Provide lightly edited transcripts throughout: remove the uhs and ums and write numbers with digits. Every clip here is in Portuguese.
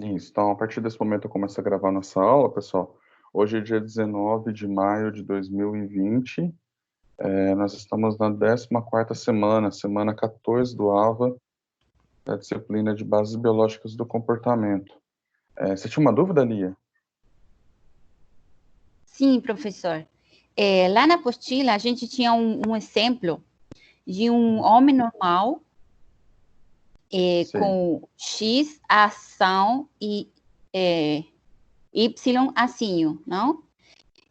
Isso, então a partir desse momento eu começo a gravar nossa aula, pessoal. Hoje é dia 19 de maio de 2020, nós estamos na 14ª semana, semana 14 do AVA, da disciplina de Bases Biológicas do Comportamento. Você tinha uma dúvida, Lia? Sim, professor. Lá na apostila, a gente tinha um exemplo de um homem normal com X ação e Y acinho, não?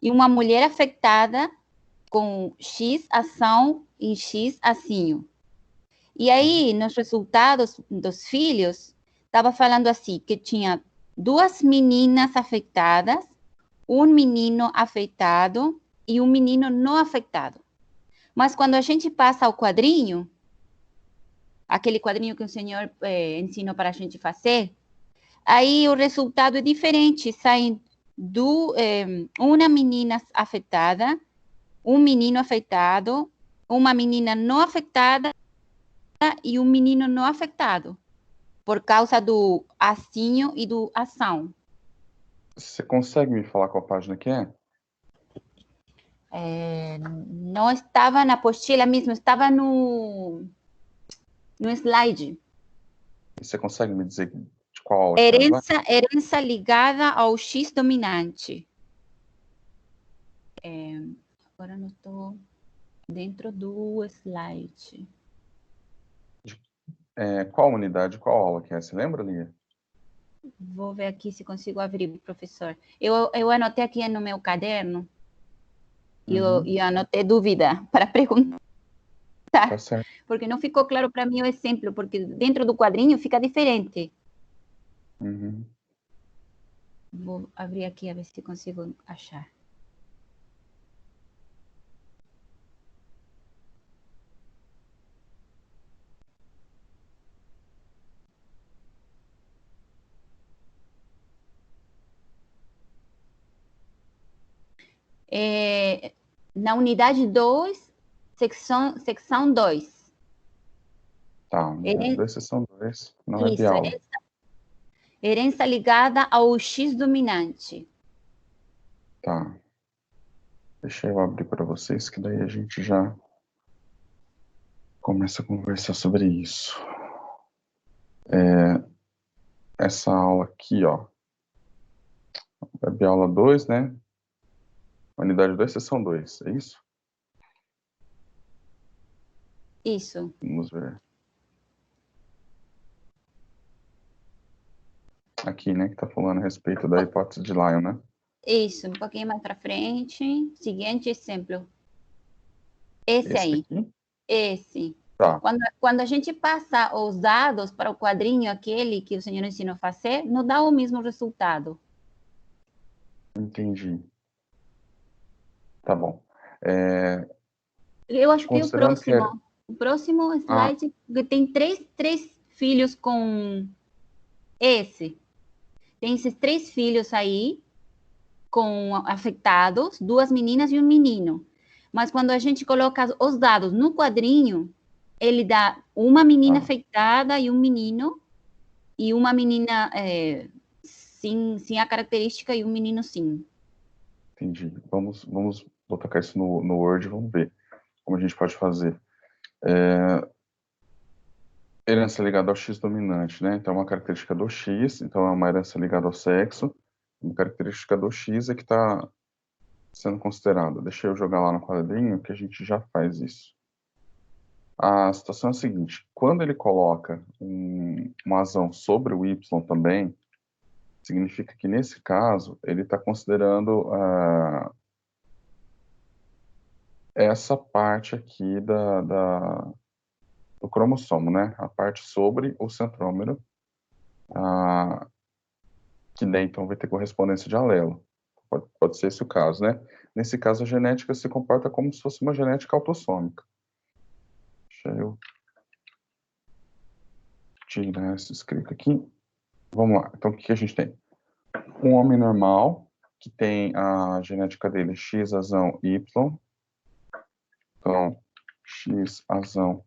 E uma mulher afetada com X ação e X acinho. E aí, nos resultados dos filhos, estava falando assim, que tinha 2 meninas afetadas, um menino afetado e um menino não afetado. Mas quando a gente passa ao quadrinho, aquele quadrinho que o senhor ensinou para a gente fazer, aí o resultado é diferente, saem uma menina afetada, um menino afetado, uma menina não afetada e um menino não afetado, por causa do acinho e do ação. Você consegue me falar qual página que é? Não estava na apostila mesmo, estava no slide. Você consegue me dizer de qual aula que é o slide? Herança ligada ao X dominante. Agora não estou dentro do slide. Qual unidade, qual aula que é? Você lembra, Lia? Vou ver aqui se consigo abrir, professor. Eu anotei aqui no meu caderno e eu anotei dúvida para perguntar. Tá certo. Porque não ficou claro para mim o exemplo, porque dentro do quadrinho fica diferente. Vou abrir aqui a ver se consigo achar. Na unidade 2, secção 2. Tá, unidade 2, seção 2, não é Isso, biaula. herança ligada ao X dominante. Tá. Deixa eu abrir para vocês, que daí a gente já começa a conversar sobre isso. Essa aula aqui, ó, é a aula 2, né? Unidade 2, seção 2, é isso? Isso. Vamos ver. Aqui, né, que tá falando a respeito da hipótese de Lyon, né? Isso, um pouquinho mais para frente. Seguinte exemplo. Esse aí. Aqui? Esse. Tá. Quando a gente passa os dados para o quadrinho, aquele que o senhor ensinou a fazer, não dá o mesmo resultado. Entendi. Tá bom. Eu acho que Considerando que o próximo slide tem três filhos com esse. Tem esses 3 filhos aí, com afetados, 2 meninas e um menino. Mas quando a gente coloca os dados no quadrinho, ele dá uma menina afetada e um menino, e uma menina sem a característica e um menino sim. Entendi. Vamos botar isso no Word e vamos ver como a gente pode fazer. Herança ligada ao X dominante, né? Então, uma característica do X, então é uma herança ligada ao sexo, uma característica do X é que está sendo considerada. Deixa eu jogar lá no quadrinho que a gente já faz isso. A situação é a seguinte: quando ele coloca uma razão sobre o Y também, significa que nesse caso ele está considerando essa parte aqui do cromossomo, né? A parte sobre o centrômero, que daí então vai ter correspondência de alelo. Pode ser esse o caso, né? Nesse caso, a genética se comporta como se fosse uma genética autossômica. Deixa eu tirar essa escrita aqui. Vamos lá. Então, o que a gente tem? Um homem normal, que tem a genética dele X azão Y. Então, X azão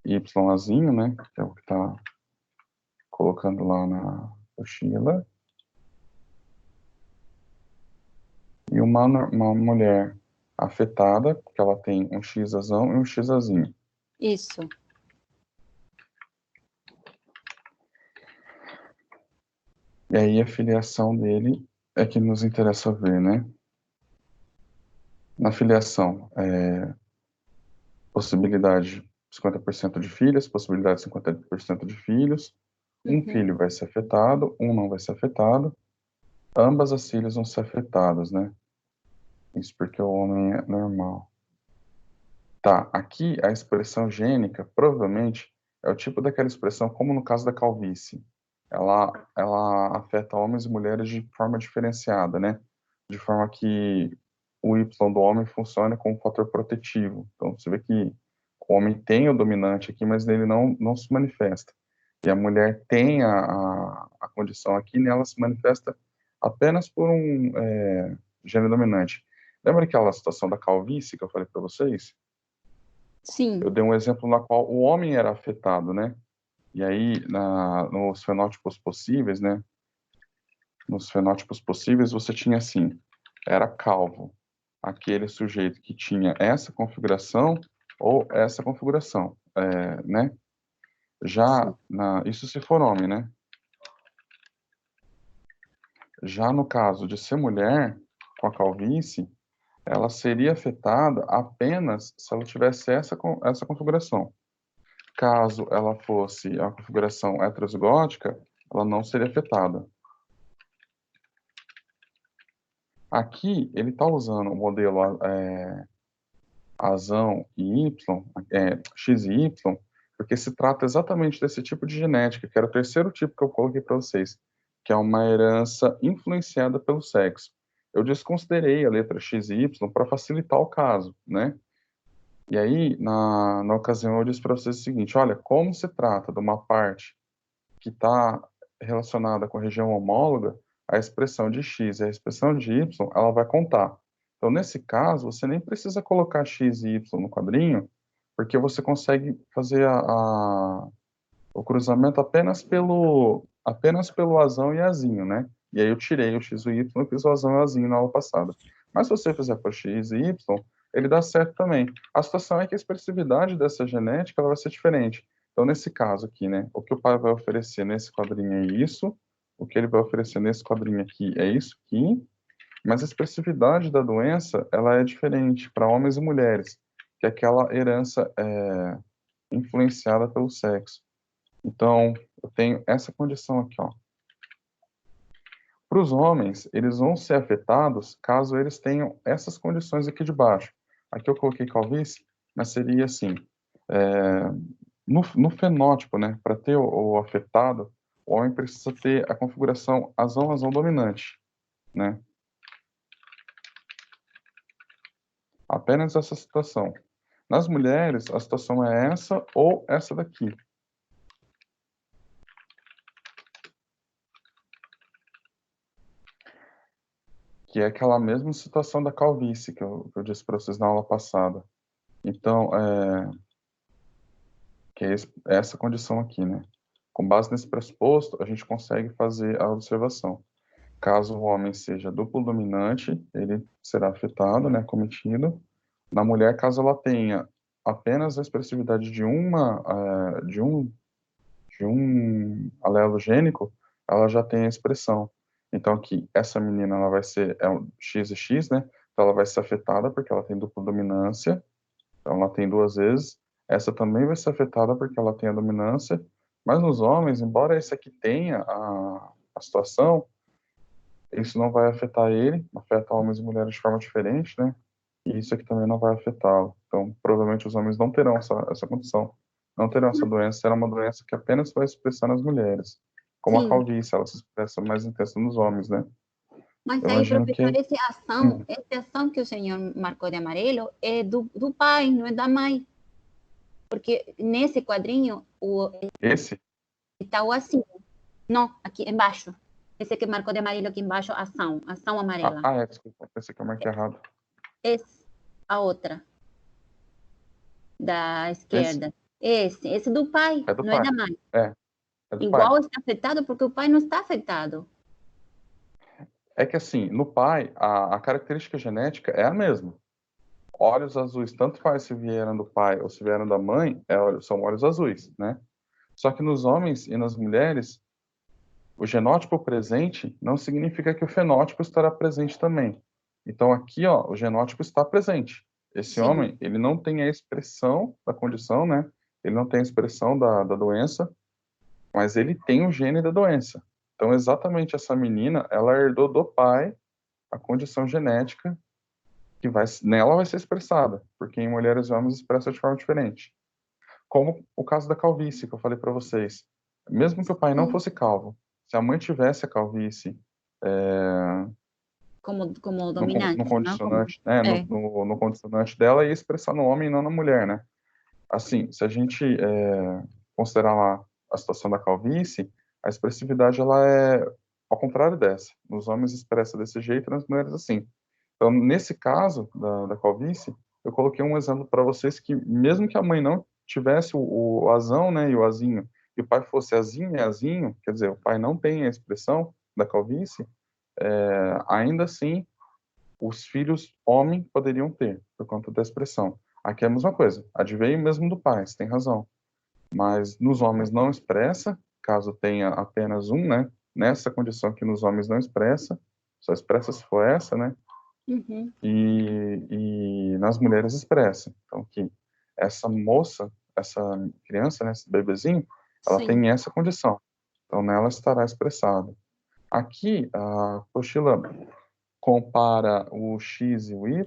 Y azinho, né? Que é o que está colocando lá Oscila. E uma mulher afetada, porque ela tem um X-azão e um X-azinho. Isso. E aí a filiação dele é que nos interessa ver, né? Na filiação, possibilidade de 50% de filhas, possibilidade de 50% de filhos. Um filho vai ser afetado, um não vai ser afetado. Ambas as filhas vão ser afetadas, né? Isso porque o homem é normal. Tá, aqui a expressão gênica provavelmente é o tipo daquela expressão, como no caso da calvície. Ela afeta homens e mulheres de forma diferenciada, né? De forma que o Y do homem funciona como um fator protetivo. Então, você vê que o homem tem o dominante aqui, mas ele não se manifesta. E a mulher tem a condição aqui, nela se manifesta apenas por um gênero dominante. Lembra aquela situação da calvície que eu falei para vocês? Sim. Eu dei um exemplo na qual o homem era afetado, né? E aí, nos fenótipos possíveis, né? Nos fenótipos possíveis, você tinha assim, era calvo, aquele sujeito que tinha essa configuração ou essa configuração, né? Já, isso se for homem, né? Já no caso de ser mulher, com a calvície, ela seria afetada apenas se ela tivesse essa configuração. Caso ela fosse a configuração heterozigótica, ela não seria afetada. Aqui, ele está usando o modelo azão e Y, X e Y, porque se trata exatamente desse tipo de genética, que era o terceiro tipo que eu coloquei para vocês, que é uma herança influenciada pelo sexo. Eu desconsiderei a letra X e Y para facilitar o caso, né? E aí, na ocasião, eu disse para vocês o seguinte: olha, como se trata de uma parte que está relacionada com a região homóloga, a expressão de x e a expressão de y, ela vai contar. Então, nesse caso, você nem precisa colocar x e y no quadrinho, porque você consegue fazer o cruzamento apenas pelo azão e azinho, né? E aí eu tirei o x e o y e fiz o azão e o azinho na aula passada. Mas se você fizer por x e y, ele dá certo também. A situação é que a expressividade dessa genética ela vai ser diferente. Então, nesse caso aqui, né, o que o pai vai oferecer nesse quadrinho é isso, o que ele vai oferecer nesse quadrinho aqui é isso aqui, mas a expressividade da doença, ela é diferente para homens e mulheres, que é aquela herança influenciada pelo sexo. Então, eu tenho essa condição aqui, ó. Para os homens, eles vão ser afetados caso eles tenham essas condições aqui de baixo. Aqui eu coloquei calvície, mas seria assim, no fenótipo, né, para ter o afetado, o homem precisa ter a configuração azão-azão dominante, né? Apenas essa situação. Nas mulheres, a situação é essa ou essa daqui. Que é aquela mesma situação da calvície que eu disse para vocês na aula passada. Então, que é essa condição aqui, né? Com base nesse pressuposto, a gente consegue fazer a observação. Caso o homem seja duplo dominante, ele será afetado, né, cometido. Na mulher, caso ela tenha apenas a expressividade de um alelo gênico, ela já tem a expressão. Então, aqui, essa menina, ela vai ser um X e X, né? Então, ela vai ser afetada porque ela tem dupla dominância. Então, ela tem duas vezes. Essa também vai ser afetada porque ela tem a dominância. Mas nos homens, embora esse aqui tenha a situação, isso não vai afetar ele, afeta homens e mulheres de forma diferente, né? E isso aqui também não vai afetá-lo. Então, provavelmente os homens não terão essa condição, não terão essa doença, será uma doença que apenas vai expressar nas mulheres. Como a Sim. calvície, ela se expressa mais intensa nos homens, né? Mas Eu aí, imagino professor, que... essa ação que o senhor marcou de amarelo é do pai, não é da mãe. Porque nesse quadrinho Esse? está o assim. Não, aqui embaixo. Esse que marcou de amarelo aqui embaixo, ação amarela. Desculpa, pensei que eu marquei errado. Esse, a outra, da Esse? esquerda. Esse do pai, É do não é pai. da mãe. É. É do pai. Igual está afetado porque o pai não está afetado. É que assim, no pai, a característica genética é a mesma. Olhos azuis, tanto faz se vieram do pai ou se vieram da mãe, são olhos azuis, né? Só que nos homens e nas mulheres, o genótipo presente não significa que o fenótipo estará presente também. Então aqui, ó, o genótipo está presente. Esse Sim, homem, ele não tem a expressão da condição, né? Ele não tem a expressão da doença, mas ele tem o gene da doença. Então, exatamente essa menina, ela herdou do pai a condição genética que nela vai ser expressada, porque em mulheres e homens expressa de forma diferente. Como o caso da calvície, que eu falei para vocês. Mesmo que o pai não sim. fosse calvo, se a mãe tivesse a calvície Como no dominante, não como. condicionante, né, É, no condicionante dela, ia expressar no homem e não na mulher, né? Assim, se a gente considerar lá a situação da calvície, a expressividade ela é ao contrário dessa. Nos homens expressa desse jeito, nas mulheres assim. Então, nesse caso da calvície, eu coloquei um exemplo para vocês que, mesmo que a mãe não tivesse o azão, né, e o azinho, e o pai fosse azinho e azinho, quer dizer, o pai não tem a expressão da calvície, ainda assim, os filhos homem poderiam ter, por conta da expressão. Aqui é a mesma coisa, adveio mesmo do pai, você tem razão. Mas nos homens não expressa, caso tenha apenas um, né, nessa condição que nos homens não expressa, só expressa se for essa, né, uhum, e nas mulheres expressa. Então, que essa moça, essa criança, né, esse bebezinho, ela sim, tem essa condição. Então, nela estará expressado. Aqui, a apostila compara o X e o Y,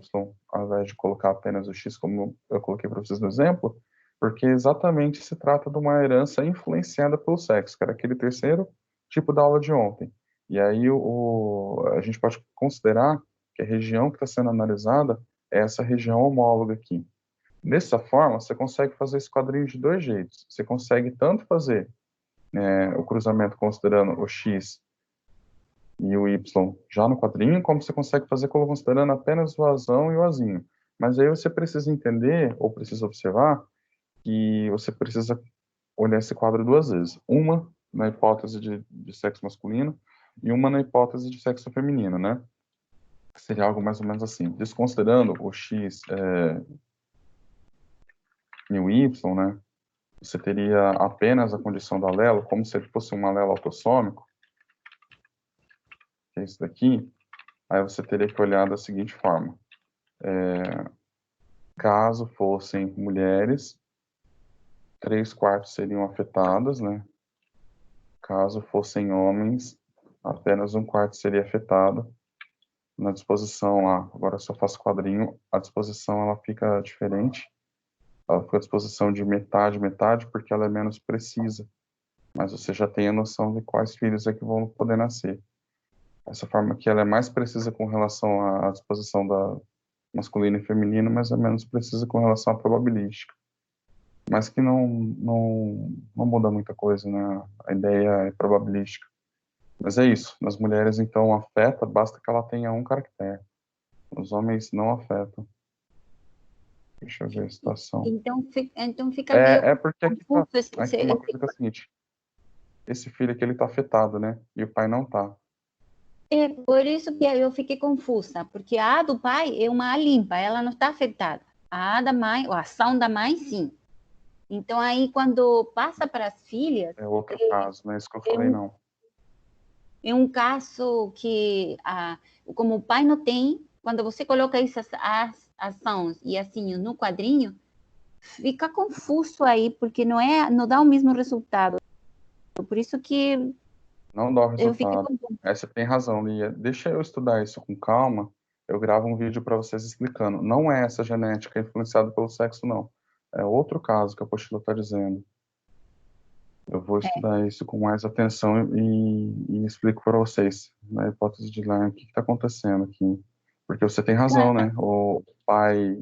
ao invés de colocar apenas o X como eu coloquei para vocês no exemplo, porque exatamente se trata de uma herança influenciada pelo sexo, que era aquele terceiro tipo da aula de ontem. E aí a gente pode considerar que a região que está sendo analisada é essa região homóloga aqui. Dessa forma, você consegue fazer esse quadrinho de dois jeitos. Você consegue tanto fazer o cruzamento considerando o X e o Y já no quadrinho, como você consegue fazer considerando apenas o azão e o azinho. Mas aí você precisa entender, ou precisa observar, que você precisa olhar esse quadro duas vezes. Uma na hipótese de sexo masculino e uma na hipótese de sexo feminino, né? Seria algo mais ou menos assim. Desconsiderando o X e o Y, né? Você teria apenas a condição do alelo, como se ele fosse um alelo autossômico, que é isso daqui. Aí você teria que olhar da seguinte forma. Caso fossem mulheres, 3/4 seriam afetadas, né? Caso fossem homens, apenas 1/4 seria afetado. Na disposição lá, agora eu só faço quadrinho, a disposição ela fica diferente. Ela fica à disposição de metade, metade, porque ela é menos precisa. Mas você já tem a noção de quais filhos é que vão poder nascer. Essa forma aqui ela é mais precisa com relação à disposição da masculina e feminina, mas é menos precisa com relação à probabilística. Mas que não muda muita coisa, né? A ideia é probabilística. Mas é isso. Nas mulheres, então, afeta, basta que ela tenha um caractere. Os homens não afetam. Deixa eu ver a situação. então fica meio É porque aqui confuso. tá. Aqui tem uma coisa que é a seguinte: esse filho aqui ele tá afetado, né? E o pai não tá. É por isso que eu fiquei confusa, porque a do pai é uma limpa, ela não está afetada. A da mãe, a ação da mãe, sim. Então, aí, quando passa para as filhas, É outro caso, não é isso que eu é falei, um, não. é um caso que, como o pai não tem, quando você coloca essas ações e assim no quadrinho, fica confuso aí, porque não dá o mesmo resultado. Por isso que Não dá o eu fiquei resultado. confusa. Você tem razão, Lia. Deixa eu estudar isso com calma. Eu gravo um vídeo para vocês explicando. Não é essa genética influenciada pelo sexo, não. É outro caso que a apostila está dizendo. Eu vou estudar isso com mais atenção e explico para vocês, na hipótese de lá, o que está acontecendo aqui. Porque você tem razão, né? O pai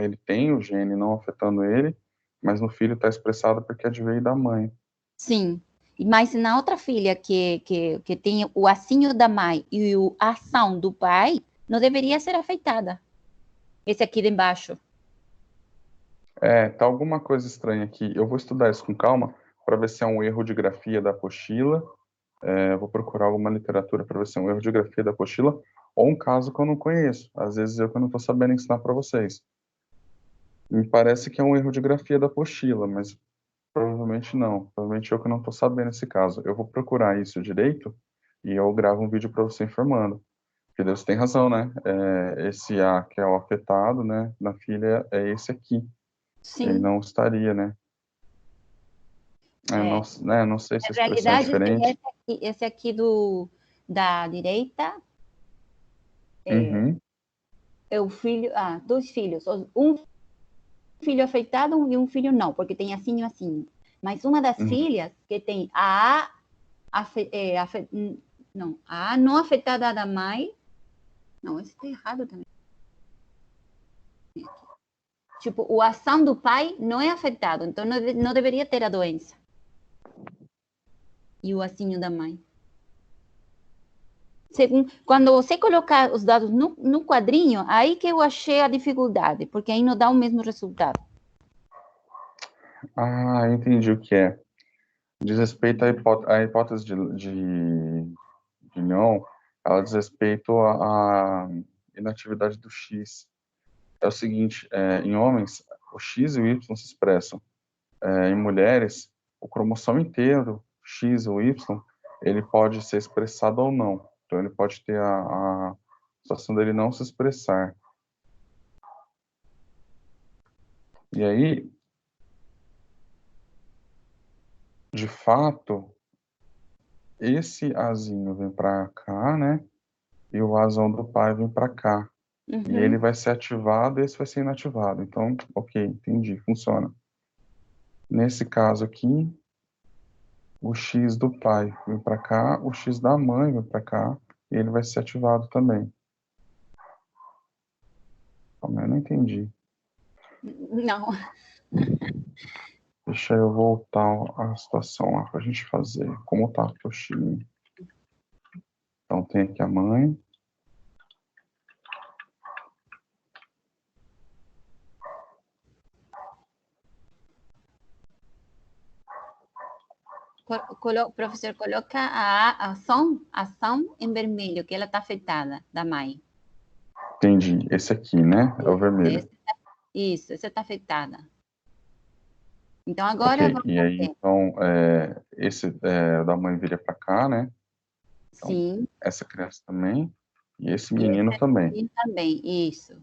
ele tem o gene não afetando ele, mas no filho está expressado porque adveio da mãe. Sim, mas na outra filha que tem o assinho da mãe e a ação do pai, não deveria ser afetada. Esse aqui de embaixo. Tá alguma coisa estranha aqui. Eu vou estudar isso com calma. para ver se é um erro de grafia da apostila. Vou procurar alguma literatura para ver se é um erro de grafia da apostila ou um caso que eu não conheço. Às vezes eu que não estou sabendo ensinar para vocês. Me parece que é um erro de grafia da apostila, mas provavelmente não. Provavelmente eu que não estou sabendo esse caso. Eu vou procurar isso direito e eu gravo um vídeo para você informando. Porque Deus tem razão, né? Esse A que é o afetado, né? Na filha é esse aqui. Ele Sim. não estaria, né? É. Não sei se a Na expressão é realidade, diferente. esse aqui da direita Uhum, é o filho, dois filhos, um filho afetado e um filho não, porque tem assim e assim. Mas uma das uhum. filhas que tem a não, a não afetada da mãe, não, isso está errado também. Tipo, o ação do pai não é afetado, então não deveria ter a doença. E o assinho da mãe. Quando você colocar os dados no quadrinho, aí que eu achei a dificuldade, porque aí não dá o mesmo resultado. Ah, entendi o que é. Diz respeito à hipótese de Lyon, ela diz respeito à inatividade do X. É o seguinte, em homens, o X e o Y se expressam. Em mulheres, o cromossomo inteiro, X ou Y, ele pode ser expressado ou não. Então, ele pode ter a situação dele não se expressar. E aí, de fato, esse azinho vem para cá, né? E o azão do pai vem para cá. E ele Uhum. vai ser ativado e esse vai ser inativado. Então, ok, entendi, funciona. Nesse caso aqui, o X do pai vem para cá, o X da mãe vem para cá, e ele vai ser ativado também. Calma, eu não entendi. Não. Deixa eu voltar à situação lá para a gente fazer. Como tá o X? Então, tem aqui a mãe. Professor, coloca a ação em vermelho, que ela está afetada, da mãe. Entendi. Esse aqui, né? É o vermelho. Isso, essa está afetada. Então, Ok. agora vamos E aí, ver. então, esse da mãe vira para cá, né? Então, Sim, essa criança também. E esse e esse menino também. aqui também, isso.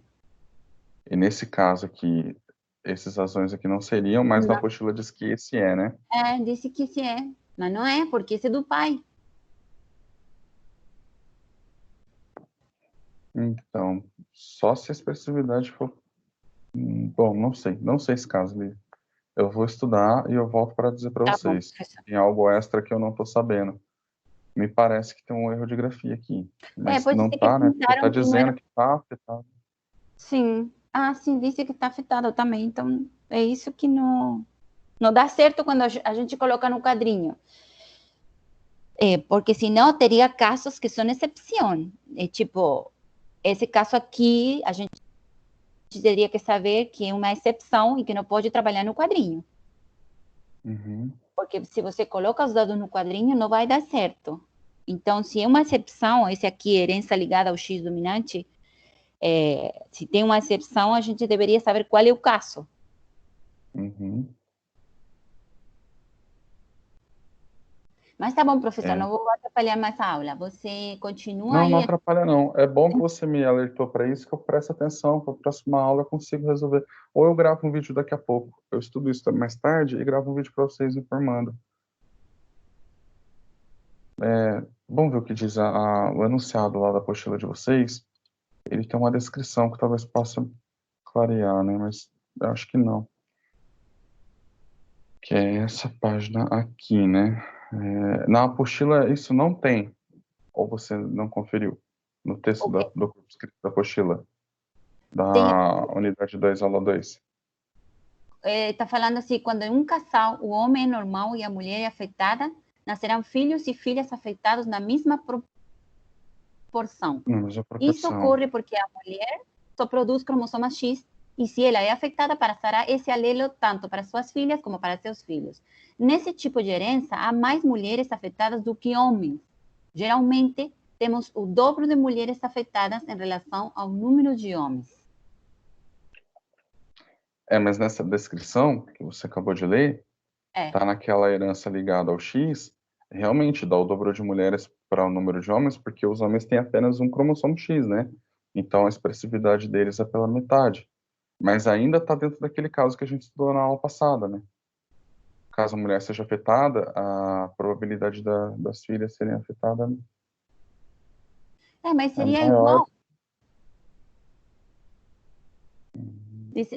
E nesse caso aqui, esses azões aqui não seriam, mas na Não. apostila diz que esse é, né? Disse que sim é, mas não é, porque esse é do pai. Então, só se a expressividade for. Bom, não sei. Não sei esse caso, Lívia. Eu vou estudar e eu volto para dizer para Tá bom, vocês. professor. Tem algo extra que eu não estou sabendo. Me parece que tem um erro de grafia aqui. Mas Pode não ser que tá, né? Porque tá pensaram que não era. dizendo que tá afetado. Sim. Sim, disse que está afetado também. Então, é isso que não dá certo quando a gente coloca no quadrinho. Porque senão teria casos que são exceção. Tipo, esse caso aqui, a gente teria que saber que é uma exceção e que não pode trabalhar no quadrinho. Uhum. Porque se você coloca os dados no quadrinho, não vai dar certo. Então, se é uma exceção, esse aqui, herança ligada ao X dominante, se tem uma exceção, a gente deveria saber qual é o caso. Uhum. Mas tá bom, professor, É. não vou atrapalhar mais a aula. Você continua Não, não aí. atrapalha, não. É bom que você me alertou para isso, que eu presto atenção, para a próxima aula eu consigo resolver. Ou eu gravo um vídeo daqui a pouco. Eu estudo isso mais tarde e gravo um vídeo para vocês informando. Vamos ver o que diz o enunciado lá da apostila de vocês. Ele tem uma descrição que talvez possa clarear, né? Mas eu acho que não. Que é essa página aqui, né? Na apostila isso não tem. Ou você não conferiu no texto Ok. do corpo escrito da apostila, Tem, da unidade 2, aula 2. tá falando assim, quando em um casal o homem é normal e a mulher é afetada, nascerão filhos e filhas afetados na mesma proporção. Na mesma Isso proporção. ocorre porque a mulher só produz cromossoma X e se ela é afetada, passará esse alelo tanto para suas filhas como para seus filhos. Nesse tipo de herança, há mais mulheres afetadas do que homens. Geralmente, temos o dobro de mulheres afetadas em relação ao número de homens. Mas nessa descrição que você acabou de ler, tá naquela herança ligada ao X, realmente dá o dobro de mulheres para o número de homens, porque os homens têm apenas um cromossomo X, né? Então a expressividade deles é pela metade. Mas ainda está dentro daquele caso que a gente estudou na aula passada, né? Caso a mulher seja afetada, a probabilidade das filhas serem afetadas mas é seria maior. igual.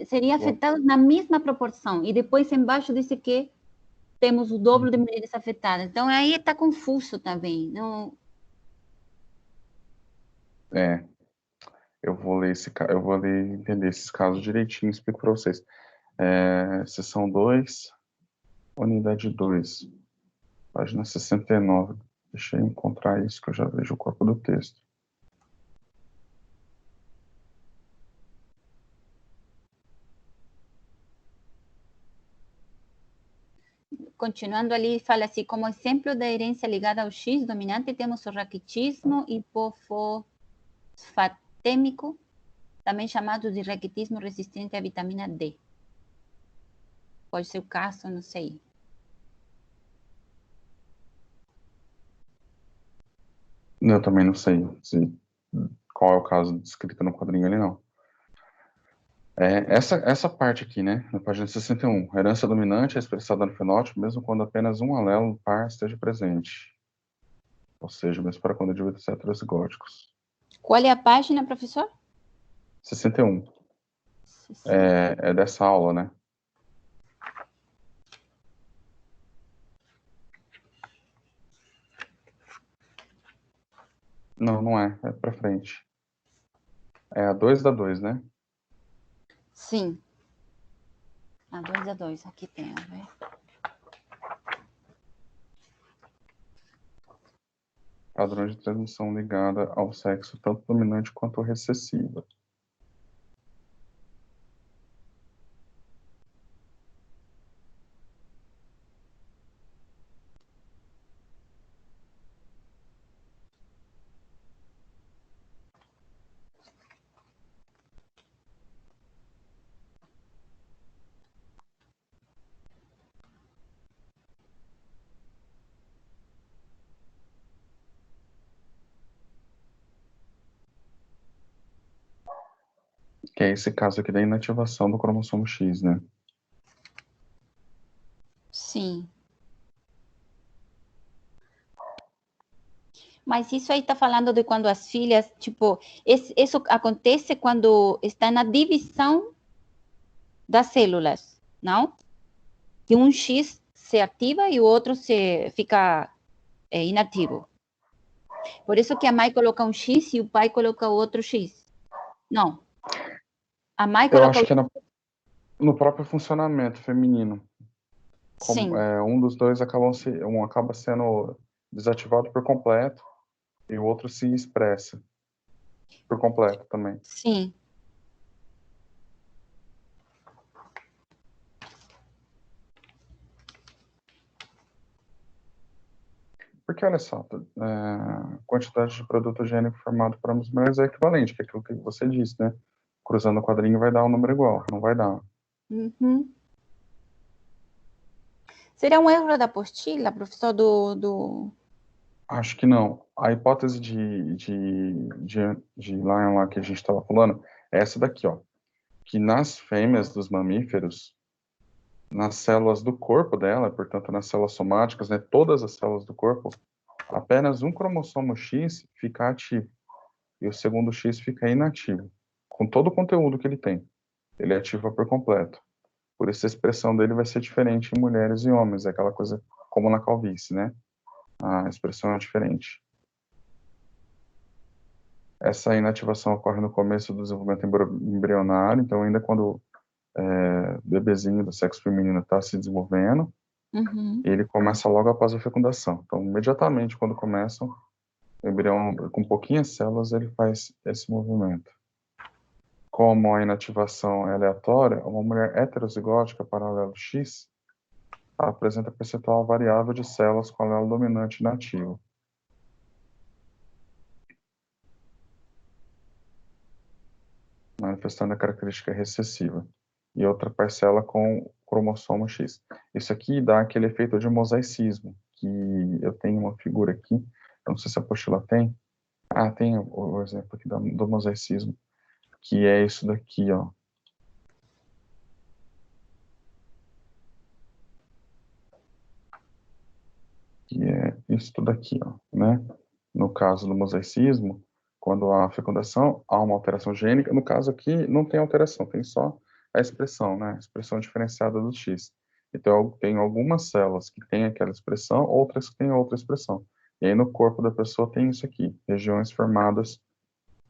Seria afetado na mesma proporção. E depois embaixo disse que temos o dobro de mulheres afetadas. Então aí está confuso também. Não... Eu vou ler entender esses casos direitinho, explico para vocês. Seção 2, unidade 2, página 69. Deixa eu encontrar isso, que eu já vejo o corpo do texto. Continuando ali, fala assim, como exemplo da herência ligada ao X dominante, temos o raquitismo hipofosfatêmico, também chamado de raquitismo resistente à vitamina D. Pode ser o caso, não sei. Eu também não sei qual é o caso descrito no quadrinho ali, não. Essa parte aqui, né, na página 61, a herança dominante é expressada no fenótipo mesmo quando apenas um alelo par esteja presente. Ou seja, mesmo para quando indivíduos heterozigóticos. Qual é a página, professor? 61. É dessa aula, né? Não, não é. É pra frente. É a 2 da 2, né? Sim. A 2 a 2, aqui tem, a ver. Padrão de transmissão ligada ao sexo tanto dominante quanto recessiva. Que é esse caso aqui da inativação do cromossomo X, né? Sim. Mas isso aí está falando de quando as filhas, tipo, isso acontece quando está na divisão das células, não? Que um X se ativa e o outro fica inativo. Por isso que a mãe coloca um X e o pai coloca outro X. Não. A mãe Eu coloca acho que é no próprio funcionamento feminino. Sim. Um dos dois acaba sendo desativado por completo e o outro se expressa por completo também. Sim. Porque, olha só, a quantidade de produto gênico formado por ambos mulheres é equivalente, que é aquilo que você disse, né? Cruzando o quadrinho vai dar um número igual, não vai dar. Uhum. Seria um erro da apostila, professor, Acho que não. A hipótese de Lyon lá que a gente estava falando é essa daqui, ó. Que nas fêmeas dos mamíferos, nas células do corpo dela, portanto nas células somáticas, né, todas as células do corpo, apenas um cromossomo X fica ativo e o segundo X fica inativo, com todo o conteúdo que ele tem. Ele ativa por completo. Por isso a expressão dele vai ser diferente em mulheres e homens, é aquela coisa como na calvície, né? A expressão é diferente. Essa inativação ocorre no começo do desenvolvimento embrionário, então ainda quando o bebezinho do sexo feminino está se desenvolvendo, ele começa logo após a fecundação. Então, imediatamente quando começa, o embrião com pouquinhas células, ele faz esse movimento. como a inativação é aleatória, uma mulher heterozigótica para alelo X apresenta percentual variável de células com alelo dominante inativo. Manifestando a característica recessiva. E outra parcela com cromossomo X. Isso aqui dá aquele efeito de mosaicismo, que eu tenho uma figura aqui, eu não sei se a apostila tem. Ah, tem o exemplo aqui do mosaicismo, que é isso daqui, ó. Que é isso tudo aqui, ó, né? No caso do mosaicismo, quando há fecundação, há uma alteração gênica. No caso aqui, não tem alteração, tem só a expressão, né? A expressão diferenciada do X. Então, tem algumas células que têm aquela expressão, outras que têm outra expressão. E aí, no corpo da pessoa, tem isso aqui, regiões formadas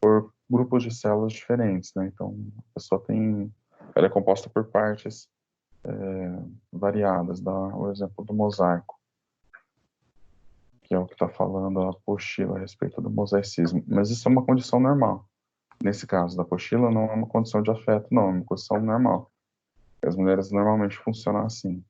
por grupos de células diferentes, né? Então, a pessoa tem... Ela é composta por partes variadas, dá o exemplo do mosaico, que é o que está falando a apostila a respeito do mosaicismo. Mas isso é uma condição normal. Nesse caso da apostila, não é uma condição de afeto, não, é uma condição normal. As mulheres normalmente funcionam assim.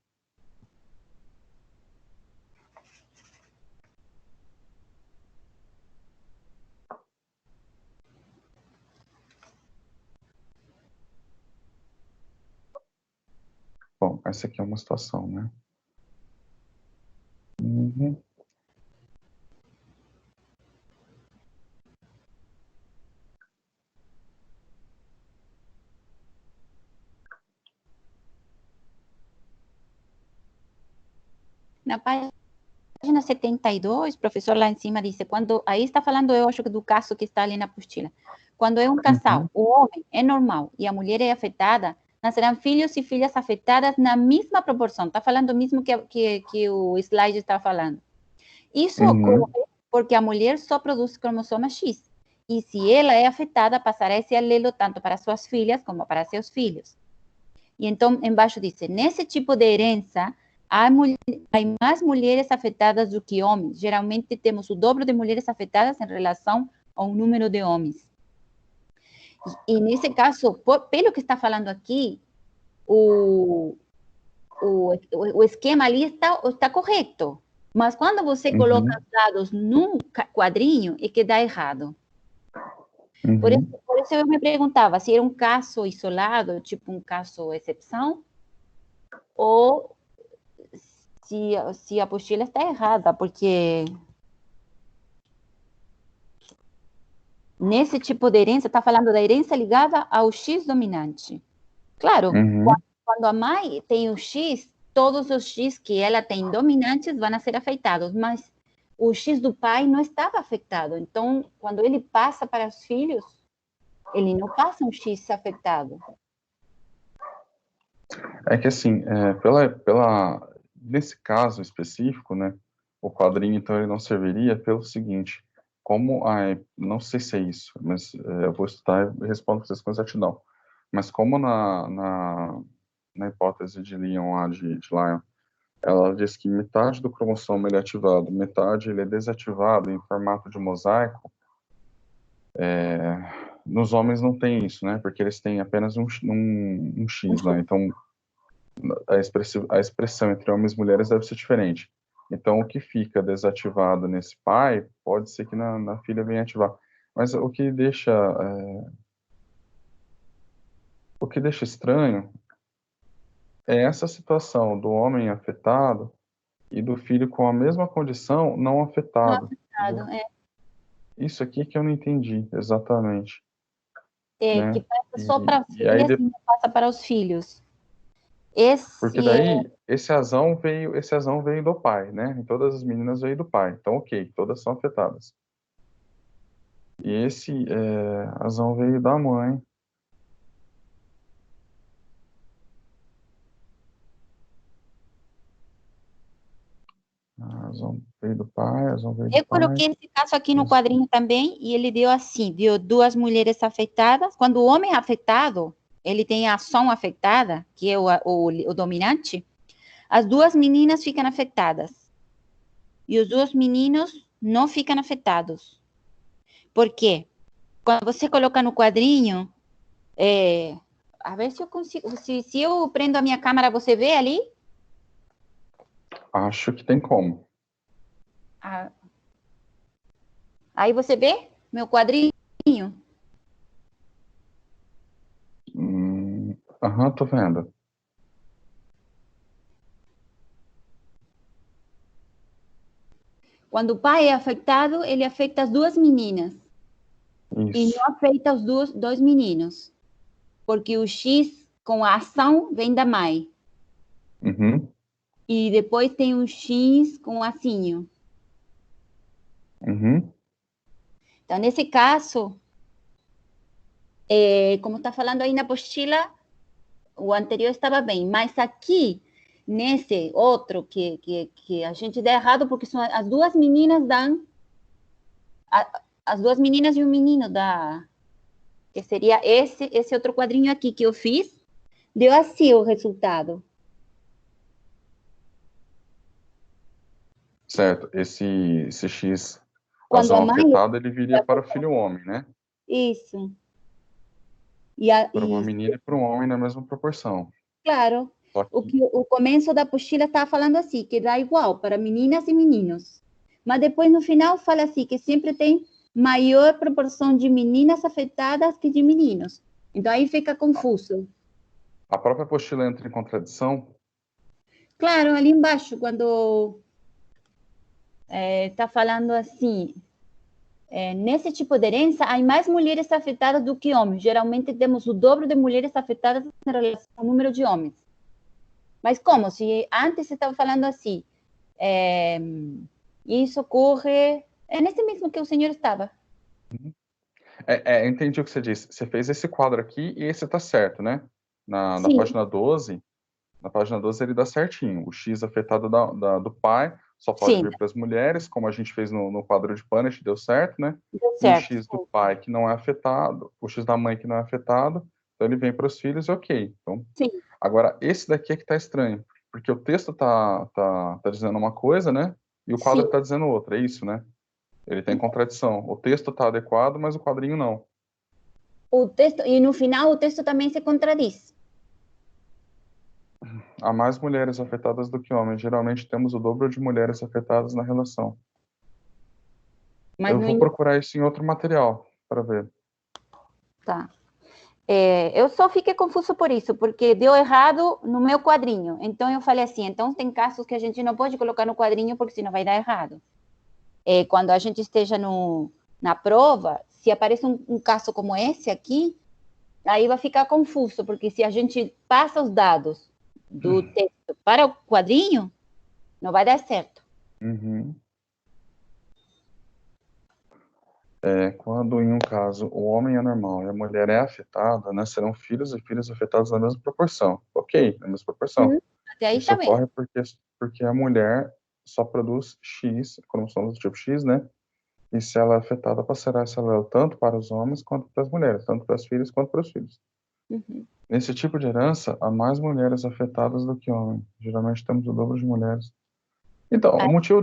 Bom, essa aqui é uma situação, né? Uhum. Na página 72, o professor lá em cima disse, quando, aí está falando, eu acho que do caso que está ali na apostila. Quando é um casal, o homem é normal e a mulher é afetada, nascerão filhos e filhas afetadas na mesma proporção. Está falando mesmo que o slide está falando. Isso Uhum. ocorre porque a mulher só produz cromossomo X. E se ela é afetada, passará esse alelo tanto para suas filhas como para seus filhos. E então, embaixo diz, nesse tipo de herança, há mais mulheres afetadas do que homens. Geralmente temos o dobro de mulheres afetadas em relação ao número de homens. E nesse caso, pelo que está falando aqui, o esquema ali está correto. Mas quando você coloca os dados num quadrinho, é que dá errado. Por isso eu me perguntava se era um caso isolado, tipo um caso exceção, ou se a apostila está errada, porque nesse tipo de herança, está falando da herança ligada ao X dominante. Claro, quando a mãe tem o X, todos os X que ela tem dominantes vão ser afetados, mas o X do pai não estava afetado. Então, quando ele passa para os filhos, ele não passa um X afetado. É que assim, nesse caso específico, né, o quadrinho então ele não serviria pelo seguinte, não sei se é isso, mas eu vou estudar e respondo para vocês com exatidão. Mas como na hipótese de Leon lá, de Lyon, ela diz que metade do cromossomo ele é ativado, metade ele é desativado em formato de mosaico, nos homens não tem isso, né, porque eles têm apenas um X, né, então a expressão entre homens e mulheres deve ser diferente. Então, o que fica desativado nesse pai, pode ser que na filha venha ativar. Mas o que deixa estranho é essa situação do homem afetado e do filho com a mesma condição não afetado. Não, é. Isso aqui que eu não entendi exatamente. É, Né? que passa só para as E aí, filhas e não passa para os filhos. porque Esse daí esse azão veio do pai, né? E todas as meninas veio do pai. Então, ok, todas são afetadas. E esse azão veio da mãe. A azão veio do pai, a azão veio do eu pai. coloquei esse caso aqui no quadrinho também, e ele deu assim, deu duas mulheres afetadas. Quando o homem é afetado, ele tem a ação afetada, que é o dominante, as duas meninas ficam afetadas. E os dois meninos não ficam afetados. Por quê? Quando você coloca no quadrinho, É, a ver se eu consigo. Se eu prendo a minha câmera, você vê ali? Acho que tem como. Ah, aí você vê meu quadrinho? Aham, tô vendo. Quando o pai é afetado, ele afeta as duas meninas e Isso. não afeta os dois meninos, porque o X com a ação vem da mãe Uhum, e depois tem o X com o acinho. uhum. Então, nesse caso, como está falando aí na apostila, o anterior estava bem, mas aqui, nesse outro que a gente dá errado, porque são as duas meninas dão, as duas meninas e um menino dá, que seria esse outro quadrinho aqui que eu fiz, deu assim o resultado. Certo. Esse X Quando a azul mãe. afetado, ele viria para o filho homem, né? Isso. Para uma menina e para um homem na mesma proporção. Claro, Só o que, que o começo da apostila estava falando assim, que dá igual para meninas e meninos. Mas depois, no final, fala assim, que sempre tem maior proporção de meninas afetadas que de meninos. Então, aí fica confuso. a própria apostila entra em contradição. Claro, ali embaixo, quando está falando assim, nesse tipo de herança, há mais mulheres afetadas do que homens. Geralmente, temos o dobro de mulheres afetadas em relação ao número de homens. Mas como? Se antes você estava falando assim, é, isso ocorre. É nesse mesmo que o senhor estava. Entendi o que você disse. Você fez esse quadro aqui e esse tá certo, né? Na Sim, página 12, na página 12 ele dá certinho. O X afetado do pai só pode sim, vir para as mulheres, como a gente fez no quadro de Punished, deu certo, né? deu E o certo. X do pai que não é afetado, o X da mãe que não é afetado, então ele vem para os filhos, ok. Então, Sim, agora, esse daqui é que tá estranho, porque o texto tá dizendo uma coisa, né? E o sim. quadro tá dizendo outra, é isso, né? Ele tem contradição. O texto tá adequado, mas o quadrinho não. O texto, e no final o texto também se contradiz. Há mais mulheres afetadas do que homens. Geralmente temos o dobro de mulheres afetadas na relação. Mas Eu no vou início. procurar isso em outro material para ver. Tá. Eu só fiquei confuso por isso, porque deu errado no meu quadrinho. Então eu falei assim: então tem casos que a gente não pode colocar no quadrinho porque senão vai dar errado. Quando a gente esteja na prova, se aparece um caso como esse aqui, aí vai ficar confuso, porque se a gente passa os dados do texto para o quadrinho, não vai dar certo. Uhum. Quando, em um caso, o homem é normal e a mulher é afetada, né, serão filhos e filhas afetados na mesma proporção. Ok, na mesma proporção. Até aí Isso tá bem. ocorre porque a mulher só produz X, cromossomos do tipo X, né? E se ela é afetada, passará esse alelo tanto para os homens quanto para as mulheres, tanto para as filhas quanto para os filhos. Uhum. Nesse tipo de herança, há mais mulheres afetadas do que homens. Geralmente temos o dobro de mulheres. Então, o motivo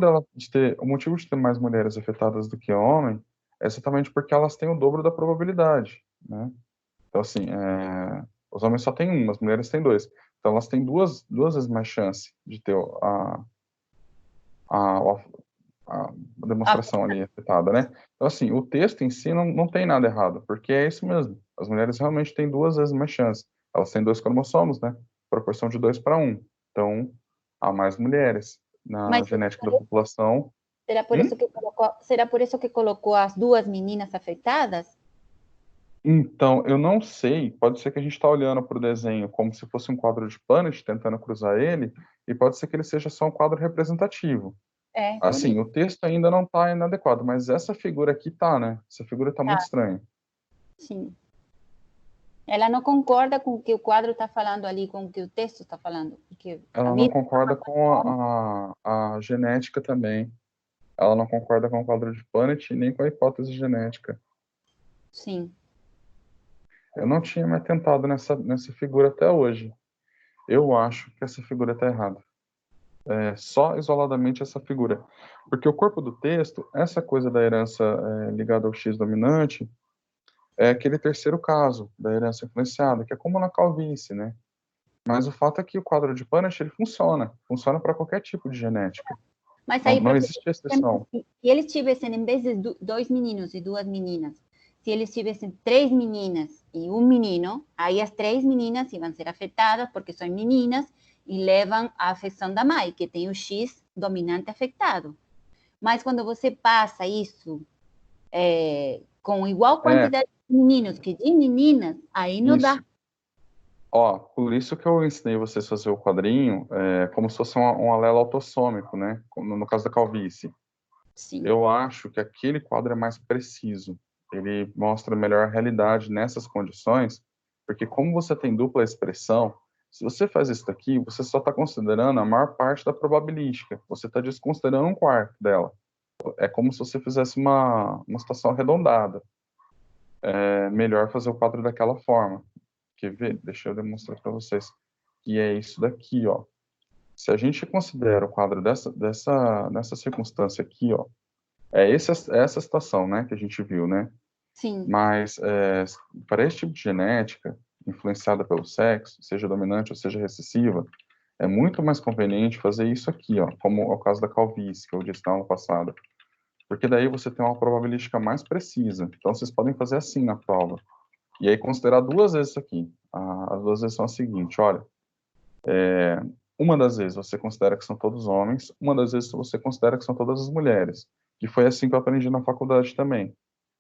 de ter mais mulheres afetadas do que homens é exatamente porque elas têm o dobro da probabilidade, né? Então, assim, os homens só têm um, as mulheres têm dois. Então, elas têm duas vezes mais chance de ter a, a Ah, demonstração ali afetada, né? Então, assim, o texto em si não tem nada errado, porque é isso mesmo. As mulheres realmente têm duas vezes mais chance. Elas têm dois cromossomos, né? Proporção de 2 para 1. Então, há mais mulheres na mas genética da população. Hum? será por isso que colocou as duas meninas afetadas? Então, eu não sei. Pode ser que a gente está olhando para o desenho como se fosse um quadro de Punished, tentando cruzar ele, e pode ser que ele seja só um quadro representativo. Por Assim, isso. o texto ainda não está inadequado, mas essa figura aqui tá, né? Essa figura está muito Tá, estranha. sim. Ela não concorda com o que o quadro está falando ali, com o que o texto está falando. Porque a Ela não minha. concorda com a genética também. Ela não concorda com o quadro de Punnett nem com a hipótese genética. Sim. Eu não tinha me atentado nessa figura até hoje. Eu acho que essa figura está errada. Só isoladamente essa figura. Porque o corpo do texto, essa coisa da herança ligada ao X dominante, é aquele terceiro caso da herança influenciada, que é como na calvície, né? Mas o fato é que o quadro de Punnett, ele funciona para qualquer tipo de genética. Mas Não, aí, não professor, existe exceção. se eles tivessem, em vez de dois meninos e duas meninas, se eles tivessem três meninas e um menino, aí as três meninas iam ser afetadas porque são meninas e levam a afecção da mãe, que tem o X dominante afetado. Mas quando você passa isso com igual É, quantidade de meninos que de meninas, aí não dá. isso. Ó, por isso que eu ensinei vocês a fazer o quadrinho como se fosse um alelo autossômico, né? No caso da calvície. Sim. Eu acho que aquele quadro é mais preciso. Ele mostra melhor a realidade nessas condições, porque como você tem dupla expressão, se você faz isso daqui, você só está considerando a maior parte da probabilística. Você está desconsiderando um quarto dela. É como se você fizesse uma situação arredondada. É melhor fazer o quadro daquela forma. Quer ver? Deixa eu demonstrar para vocês. Que é isso daqui, ó. Se a gente considera o quadro nessa circunstância aqui, ó, essa situação, né, que a gente viu, né? Sim. Mas para esse tipo de genética, influenciada pelo sexo, seja dominante ou seja recessiva, é muito mais conveniente fazer isso aqui, ó, como é o caso da calvície, que eu disse na aula passada. Porque daí você tem uma probabilística mais precisa. Então, vocês podem fazer assim na prova. E aí, considerar duas vezes isso aqui. As duas vezes são as seguintes, olha. Uma das vezes você considera que são todos homens, uma das vezes você considera que são todas as mulheres. Que foi assim que eu aprendi na faculdade também.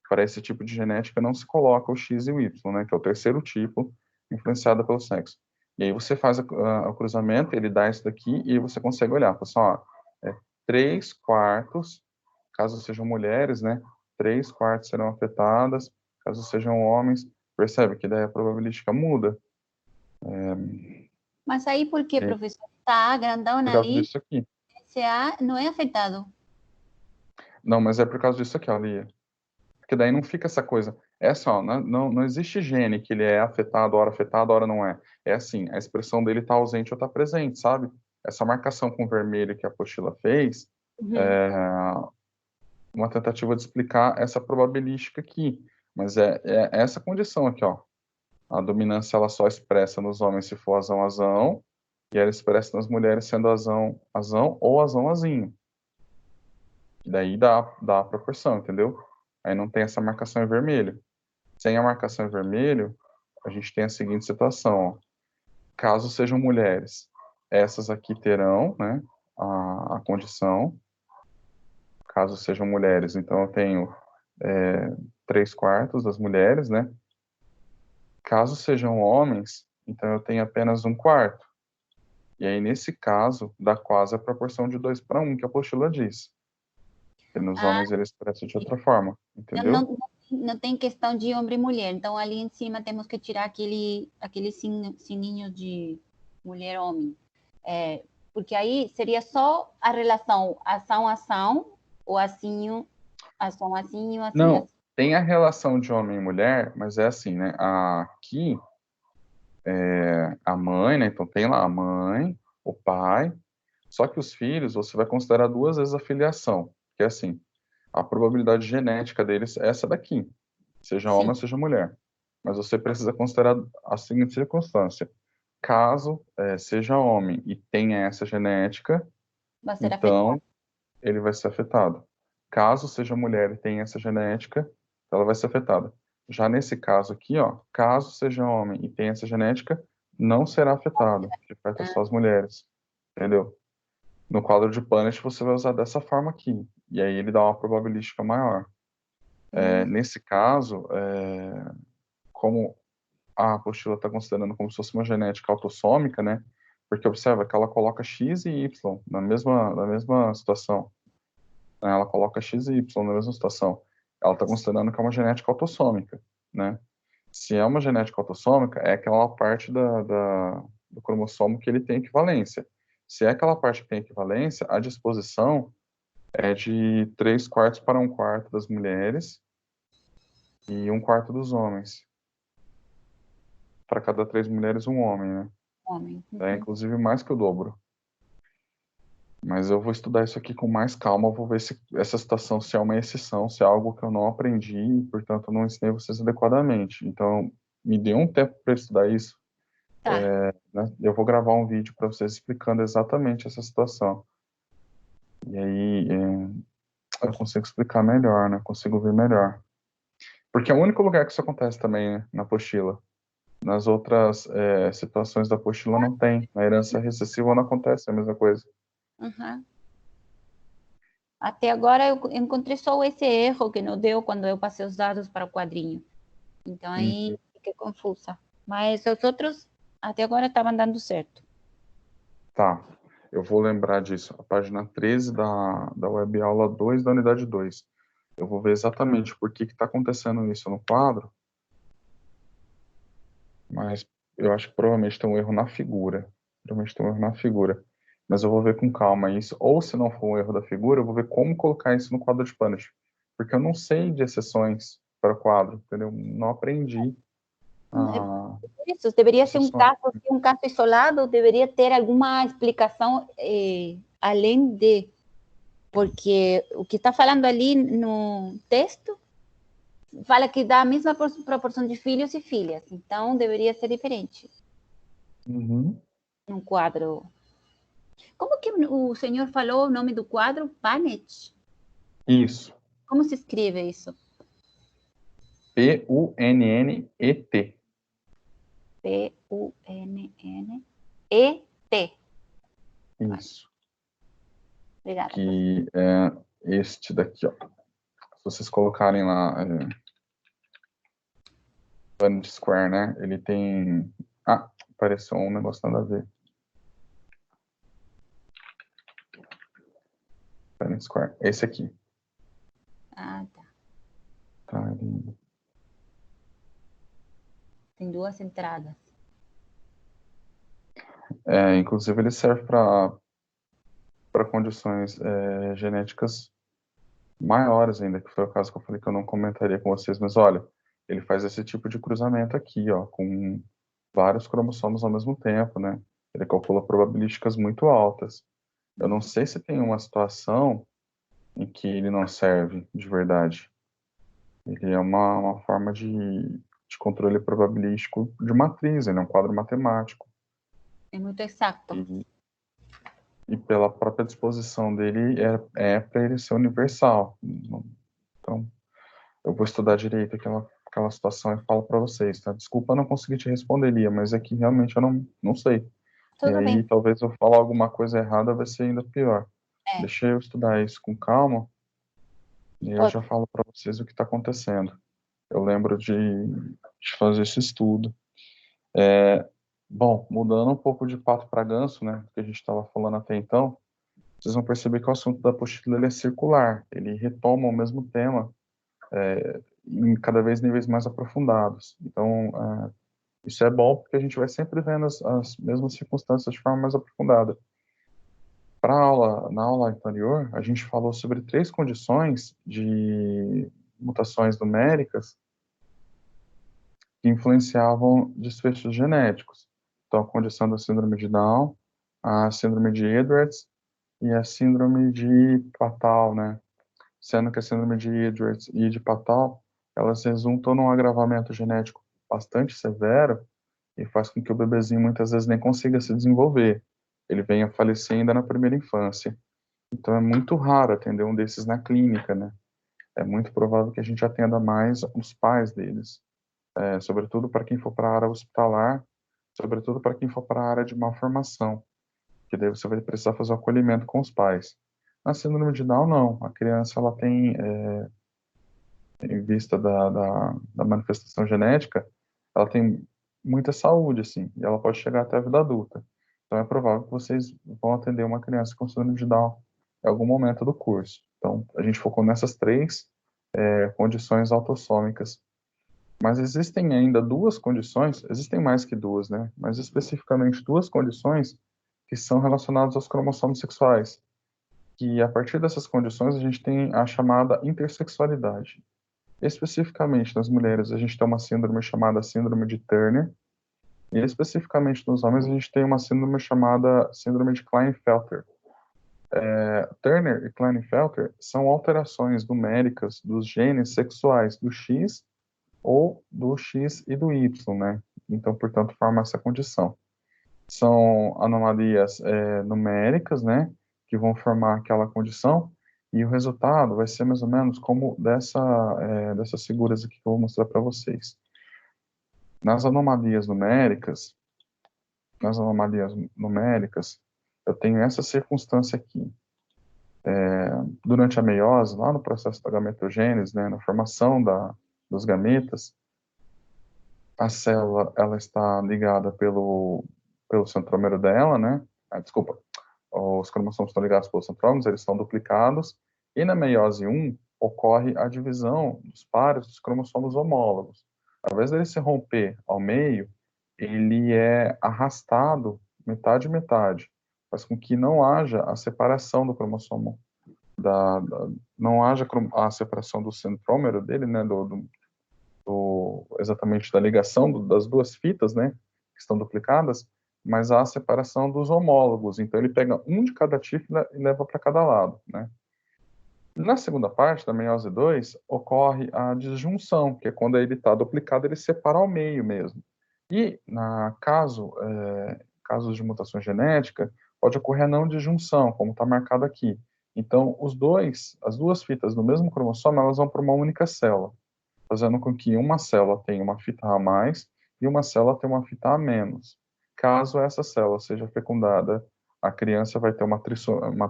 Para esse tipo de genética não se coloca o X e o Y, né, que é o terceiro tipo, influenciado pelo sexo. E aí você faz o cruzamento, ele dá isso daqui, e aí você consegue olhar. Pessoal, ó, 3/4, caso sejam mulheres, né, 3/4 serão afetadas, caso sejam homens. Percebe que daí a probabilística muda. Mas aí por que, É, professor? Tá grandona por causa ali, disso aqui. CA não é afetado. Não, mas é por causa disso aqui, ó, Lia. Porque daí não fica essa coisa. É só, não existe gene que ele é afetado, hora não é. É assim, a expressão dele está ausente ou está presente, sabe? Essa marcação com vermelho que a apostila fez Uhum. é uma tentativa de explicar essa probabilística aqui. Mas é essa condição aqui, ó. A dominância ela só expressa nos homens se for azão, e ela expressa nas mulheres sendo azão ou azinho. E daí dá a proporção, entendeu? Aí não tem essa marcação em vermelho. Sem a marcação em vermelho, a gente tem a seguinte situação: ó. Caso sejam mulheres, essas aqui terão, né, a condição. Caso sejam mulheres, então eu tenho 3/4 das mulheres, né? Caso sejam homens, então eu tenho apenas 1/4. E aí, nesse caso, dá quase a proporção de 2/1, que a apostila diz. E nos Ah, homens ele expressa de outra forma, não, entendeu? não tem questão de homem e mulher. Então, ali em cima temos que tirar aquele sininho de mulher-homem. É, porque aí seria só a relação ação-ação, ou assim, ação-assim, assim, Não, assim. tem a relação de homem e mulher, mas é assim, né? Aqui a mãe, né? Então tem lá a mãe, o pai. Só que os filhos, você vai considerar duas vezes a filiação, que é assim, a probabilidade genética deles é essa daqui, seja homem Sim, ou seja mulher. Mas você precisa considerar a seguinte circunstância: caso seja homem e tenha essa genética, vai ser afetado. então ele vai ser afetado. Caso seja mulher e tenha essa genética, ela vai ser afetada. Já nesse caso aqui, ó, caso seja homem e tenha essa genética, não será afetado, que afeta só as mulheres, entendeu? No quadro de Punnett você vai usar dessa forma aqui, e aí ele dá uma probabilística maior. Nesse caso, como a apostila está considerando como se fosse uma genética autossômica, né? Porque observa que ela coloca X e Y na mesma situação, né? Ela coloca X e Y na mesma situação. Ela está considerando que é uma genética autossômica, né? Se é uma genética autossômica, é aquela parte do cromossomo que ele tem equivalência. Se é aquela parte que tem equivalência, a disposição é de 3/4 para 1/4 das mulheres e 1/4 dos homens. Para cada 3 mulheres, um homem, né? Homem. É Uhum. inclusive mais que o dobro. Mas eu vou estudar isso aqui com mais calma, eu vou ver se essa situação se é uma exceção, se é algo que eu não aprendi e, portanto, eu não ensinei vocês adequadamente. Então, me dê um tempo para estudar isso, Tá. né? Eu vou gravar um vídeo para vocês explicando exatamente essa situação. E aí, eu consigo explicar melhor, né? Consigo ver melhor. Porque é o único lugar que isso acontece também, né? Na apostila. Nas outras, situações da apostila não tem. Na herança recessiva não acontece a mesma coisa. Uhum. Até agora eu encontrei só esse erro que não deu quando eu passei os dados para o quadrinho. Então aí Uhum. fiquei confusa. Mas os outros até agora estavam dando certo. Tá, eu vou lembrar disso. A página 13 da web aula 2 da unidade 2. Eu vou ver exatamente por que está acontecendo isso no quadro, mas eu acho que provavelmente tem um erro na figura. Provavelmente tem um erro na figura. Mas eu vou ver com calma isso. Ou se não for um erro da figura, eu vou ver como colocar isso no quadro de Punisher. Porque eu não sei de exceções para quadro, entendeu? Não aprendi Isso deveria ser exceções. um caso isolado, deveria ter alguma explicação além de, porque o que está falando ali no texto fala que dá a mesma proporção de filhos e filhas, então deveria ser diferente Uhum. num quadro. Como que o senhor falou o nome do quadro? Panet? Isso. Como se escreve isso? Punnet. Punnet. Isso. Obrigada, professor. Que é este daqui, ó. Se vocês colocarem lá Punnett Square, né? Ele tem. Ah, apareceu um negócio nada a ver. Punnett Square. Esse aqui. Ah, tá. Tá, Tem duas entradas. inclusive, ele serve para condições genéticas maiores ainda, que foi o caso que eu falei que eu não comentaria com vocês. Mas olha, ele faz esse tipo de cruzamento aqui, ó, com vários cromossomos ao mesmo tempo, né? Ele calcula probabilísticas muito altas. Eu não sei se tem uma situação em que ele não serve de verdade. Ele é uma forma de controle probabilístico de matriz, ele é um quadro matemático. É muito exato. E, e pela própria disposição dele, é para ele ser universal. Então, eu vou estudar direito aquela situação e falo para vocês, tá? Desculpa eu não conseguir te responder, Lia, mas é que realmente eu não sei. E Tudo aí, bem. talvez eu falar alguma coisa errada, vai ser ainda pior. É, Deixa eu estudar isso com calma e eu já ótimo. falo para vocês o que está acontecendo. Eu lembro de fazer esse estudo. Bom, mudando um pouco de pato para ganso, né, que a gente estava falando até então, vocês vão perceber que o assunto da apostila ele é circular, ele retoma o mesmo tema em cada vez níveis mais aprofundados. Então, isso é bom porque a gente vai sempre vendo as mesmas circunstâncias de forma mais aprofundada. Na aula anterior, a gente falou sobre 3 condições de mutações numéricas que influenciavam desfechos genéticos. Então, a condição da síndrome de Down, a síndrome de Edwards e a síndrome de Patal, né? Sendo que a síndrome de Edwards e de Patal, elas resultam num agravamento genético bastante severo e faz com que o bebezinho muitas vezes nem consiga se desenvolver. Ele venha a falecer ainda na primeira infância. Então, é muito raro atender um desses na clínica, né? É muito provável que a gente atenda mais os pais deles, sobretudo para quem for para a área hospitalar, sobretudo para quem for para a área de malformação, que daí você vai precisar fazer o acolhimento com os pais. Na síndrome de Down, não. A criança, ela tem, em vista da manifestação genética, ela tem muita saúde, assim, e ela pode chegar até a vida adulta. Então, é provável que vocês vão atender uma criança com síndrome de Down em algum momento do curso. Então, a gente focou nessas 3 condições autossômicas. Mas existem ainda 2 condições, existem mais que 2, né? Mas especificamente 2 condições que são relacionadas aos cromossomos sexuais. Que a partir dessas condições a gente tem a chamada intersexualidade. Especificamente nas mulheres a gente tem uma síndrome chamada síndrome de Turner, e especificamente nos homens a gente tem uma síndrome chamada síndrome de Klinefelter. Turner e Klinefelter são alterações numéricas dos genes sexuais do X ou do X e do Y, né? Então, portanto, forma essa condição. São anomalias numéricas, né, que vão formar aquela condição, e o resultado vai ser mais ou menos como dessas figuras aqui que eu vou mostrar para vocês. Nas anomalias numéricas, eu tenho essa circunstância aqui. Durante a meiose, lá no processo da gametogênese, né, na formação dos gametas, a célula ela está ligada pelo centrômero dela, né? Desculpa, os cromossomos estão ligados pelos centrômeros, eles são duplicados, e na meiose 1 ocorre a divisão dos pares dos cromossomos homólogos. Ao invés dele se romper ao meio, ele é arrastado metade metade, faz com que não haja a separação do cromossomo, não haja a separação do centrômero dele, né, exatamente da ligação das duas fitas, né, que estão duplicadas, mas há a separação dos homólogos. Então ele pega um de cada tipo e leva para cada lado, né. Na segunda parte, da meiose 2, ocorre a disjunção, que é quando ele está duplicado, ele separa ao meio mesmo. E, casos de mutação genética, pode ocorrer a não disjunção, como está marcado aqui. Então, as duas fitas do mesmo cromossomo, elas vão para uma única célula, fazendo com que uma célula tenha uma fita a mais e uma célula tenha uma fita a menos. Caso essa célula seja fecundada, a criança vai ter uma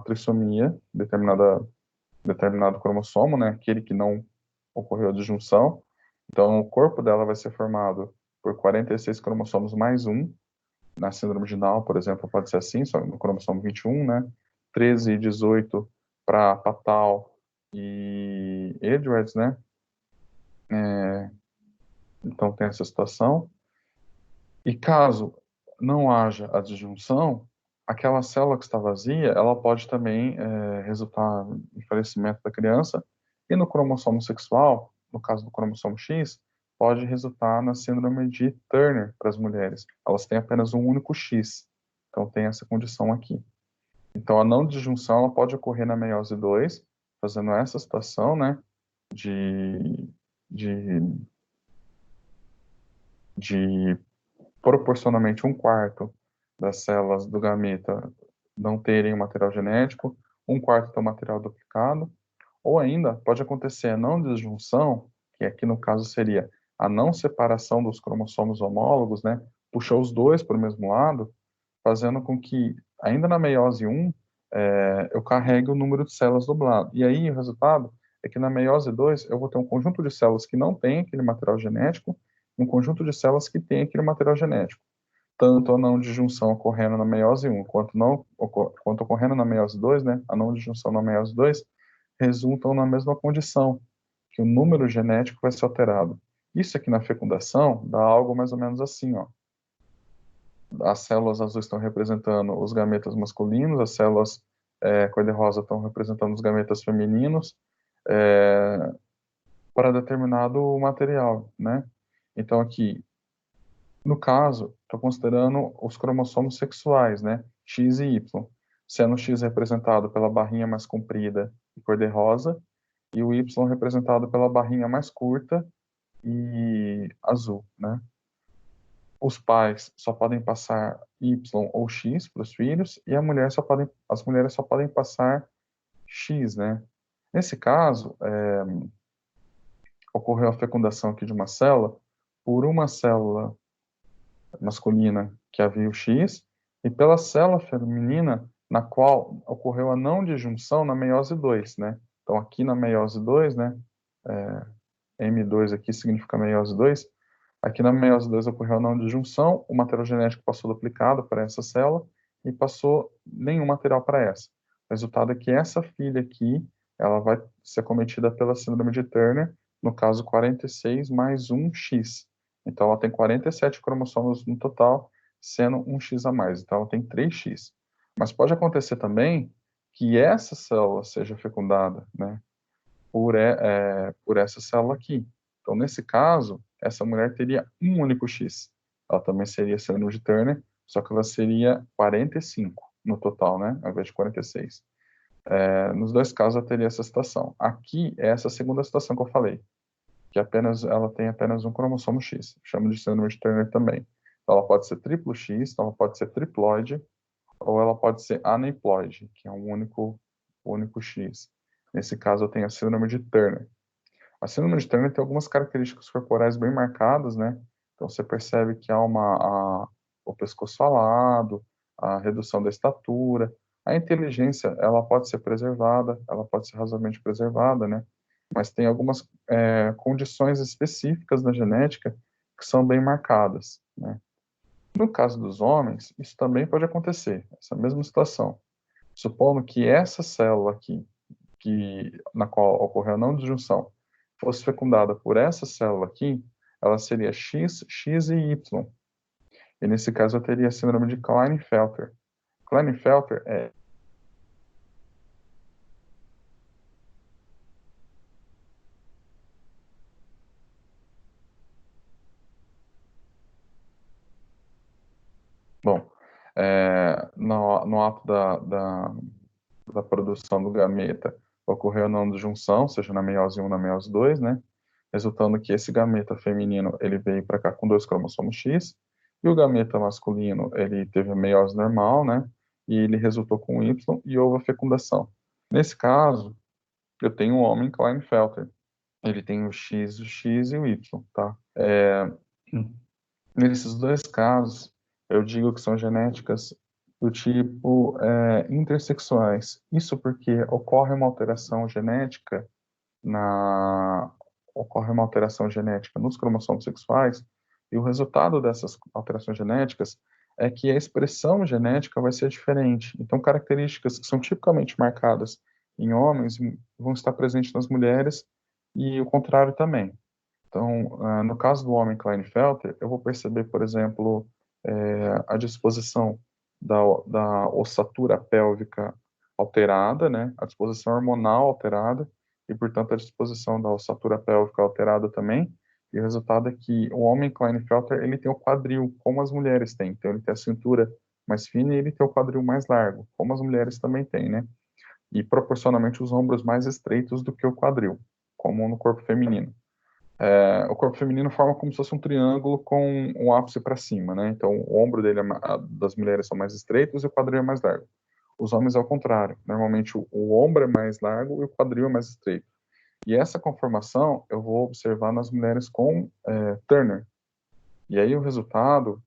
trissomia, determinado cromossomo, né, aquele que não ocorreu a disjunção. Então, o corpo dela vai ser formado por 46 cromossomos mais um. Na síndrome de Down, por exemplo, pode ser assim, só no cromossomo 21, né? 13 e 18 para Patal e Edwards, né? Então, tem essa situação. E caso não haja a disjunção, aquela célula que está vazia, ela pode também resultar em falecimento da criança. E no cromossomo sexual, no caso do cromossomo X, pode resultar na síndrome de Turner para as mulheres. Elas têm apenas um único X. Então, tem essa condição aqui. Então, a não disjunção ela pode ocorrer na meiose 2, fazendo essa situação, né, de proporcionalmente um quarto das células do gameta não terem o material genético, um quarto ter o material duplicado, ou ainda pode acontecer a não disjunção, que aqui no caso seria a não separação dos cromossomos homólogos, né? Puxar os dois para o mesmo lado, fazendo com que, ainda na meiose 1, eu carregue o número de células dublado. E aí o resultado é que na meiose 2 eu vou ter um conjunto de células que não tem aquele material genético e um conjunto de células que tem aquele material genético. Tanto a não disjunção ocorrendo na meiose 1 quanto ocorrendo na meiose 2, né? A não disjunção na meiose 2 resultam na mesma condição, que o número genético vai ser alterado. Isso aqui na fecundação dá algo mais ou menos assim, ó. As células azuis estão representando os gametas masculinos, as células cor-de-rosa estão representando os gametas femininos, para determinado material, né? Então aqui, no caso, estou considerando os cromossomos sexuais, né? X e Y, sendo o X representado pela barrinha mais comprida e cor-de-rosa, e o Y representado pela barrinha mais curta e azul, né? Os pais só podem passar Y ou X para os filhos, e as mulheres só podem passar X, né? Nesse caso, ocorreu a fecundação aqui de uma célula por uma célula masculina que havia o X, e pela célula feminina, na qual ocorreu a não disjunção na meiose 2, né? Então, aqui na meiose 2, né? M2 aqui significa meiose 2. Aqui na meiose 2 ocorreu a não disjunção, o material genético passou duplicado para essa célula e passou nenhum material para essa. O resultado é que essa filha aqui, ela vai ser cometida pela síndrome de Turner, no caso 46 mais um X. Então ela tem 47 cromossomos no total, sendo um X a mais. Então ela tem 3X. Mas pode acontecer também que essa célula seja fecundada, né, por essa célula aqui. Então, nesse caso, essa mulher teria um único X. Ela também seria síndrome de Turner, só que ela seria 45 no total, né, ao invés de 46. Nos dois casos eu teria essa situação. Aqui é essa segunda situação que eu falei, que ela tem apenas um cromossomo X. Chamo de síndrome de Turner também. Então, ela pode ser triplo X, então ela pode ser triploide, ou ela pode ser aneuploide, que é um único X. Nesse caso, eu tenho a síndrome de Turner. A síndrome de Turner tem algumas características corporais bem marcadas, né? Então, você percebe que há o pescoço alado, a redução da estatura. A inteligência, ela pode ser preservada, ela pode ser razoavelmente preservada, né? Mas tem algumas condições específicas na genética que são bem marcadas, né? No caso dos homens, isso também pode acontecer, essa mesma situação. Supondo que essa célula aqui, na qual ocorreu a não disjunção, fosse fecundada por essa célula aqui, ela seria X, X e Y. E nesse caso eu teria a síndrome de Klinefelter. Klinefelter é bom, no ato da produção do gameta ocorreu a não disjunção, seja na meiose 1 na meiose 2, né? Resultando que esse gameta feminino ele veio para cá com dois cromossomos X, e o gameta masculino ele teve a meiose normal, né? E ele resultou com Y e houve a fecundação. Nesse caso, eu tenho um homem Klinefelter. Ele tem o X e o Y, tá? Nesses dois casos, eu digo que são genéticas do tipo intersexuais. Isso porque na ocorre uma alteração genética nos cromossomos sexuais, e o resultado dessas alterações genéticas é que a expressão genética vai ser diferente. Então, características que são tipicamente marcadas em homens vão estar presentes nas mulheres e o contrário também. Então, no caso do homem Klinefelter, eu vou perceber, por exemplo, a disposição da ossatura pélvica alterada, né? A disposição hormonal alterada, e, portanto, a disposição da ossatura pélvica alterada também. E o resultado é que o homem Klinefelter, ele tem o quadril, como as mulheres têm. Então, ele tem a cintura mais fina e ele tem o quadril mais largo, como as mulheres também têm, né? E, proporcionalmente, os ombros mais estreitos do que o quadril, como no corpo feminino. O corpo feminino forma como se fosse um triângulo com um ápice para cima, né? Então, o ombro das mulheres são mais estreitos e o quadril é mais largo. Os homens é o contrário. Normalmente, o ombro é mais largo e o quadril é mais estreito. E essa conformação eu vou observar nas mulheres com Turner. E aí o resultado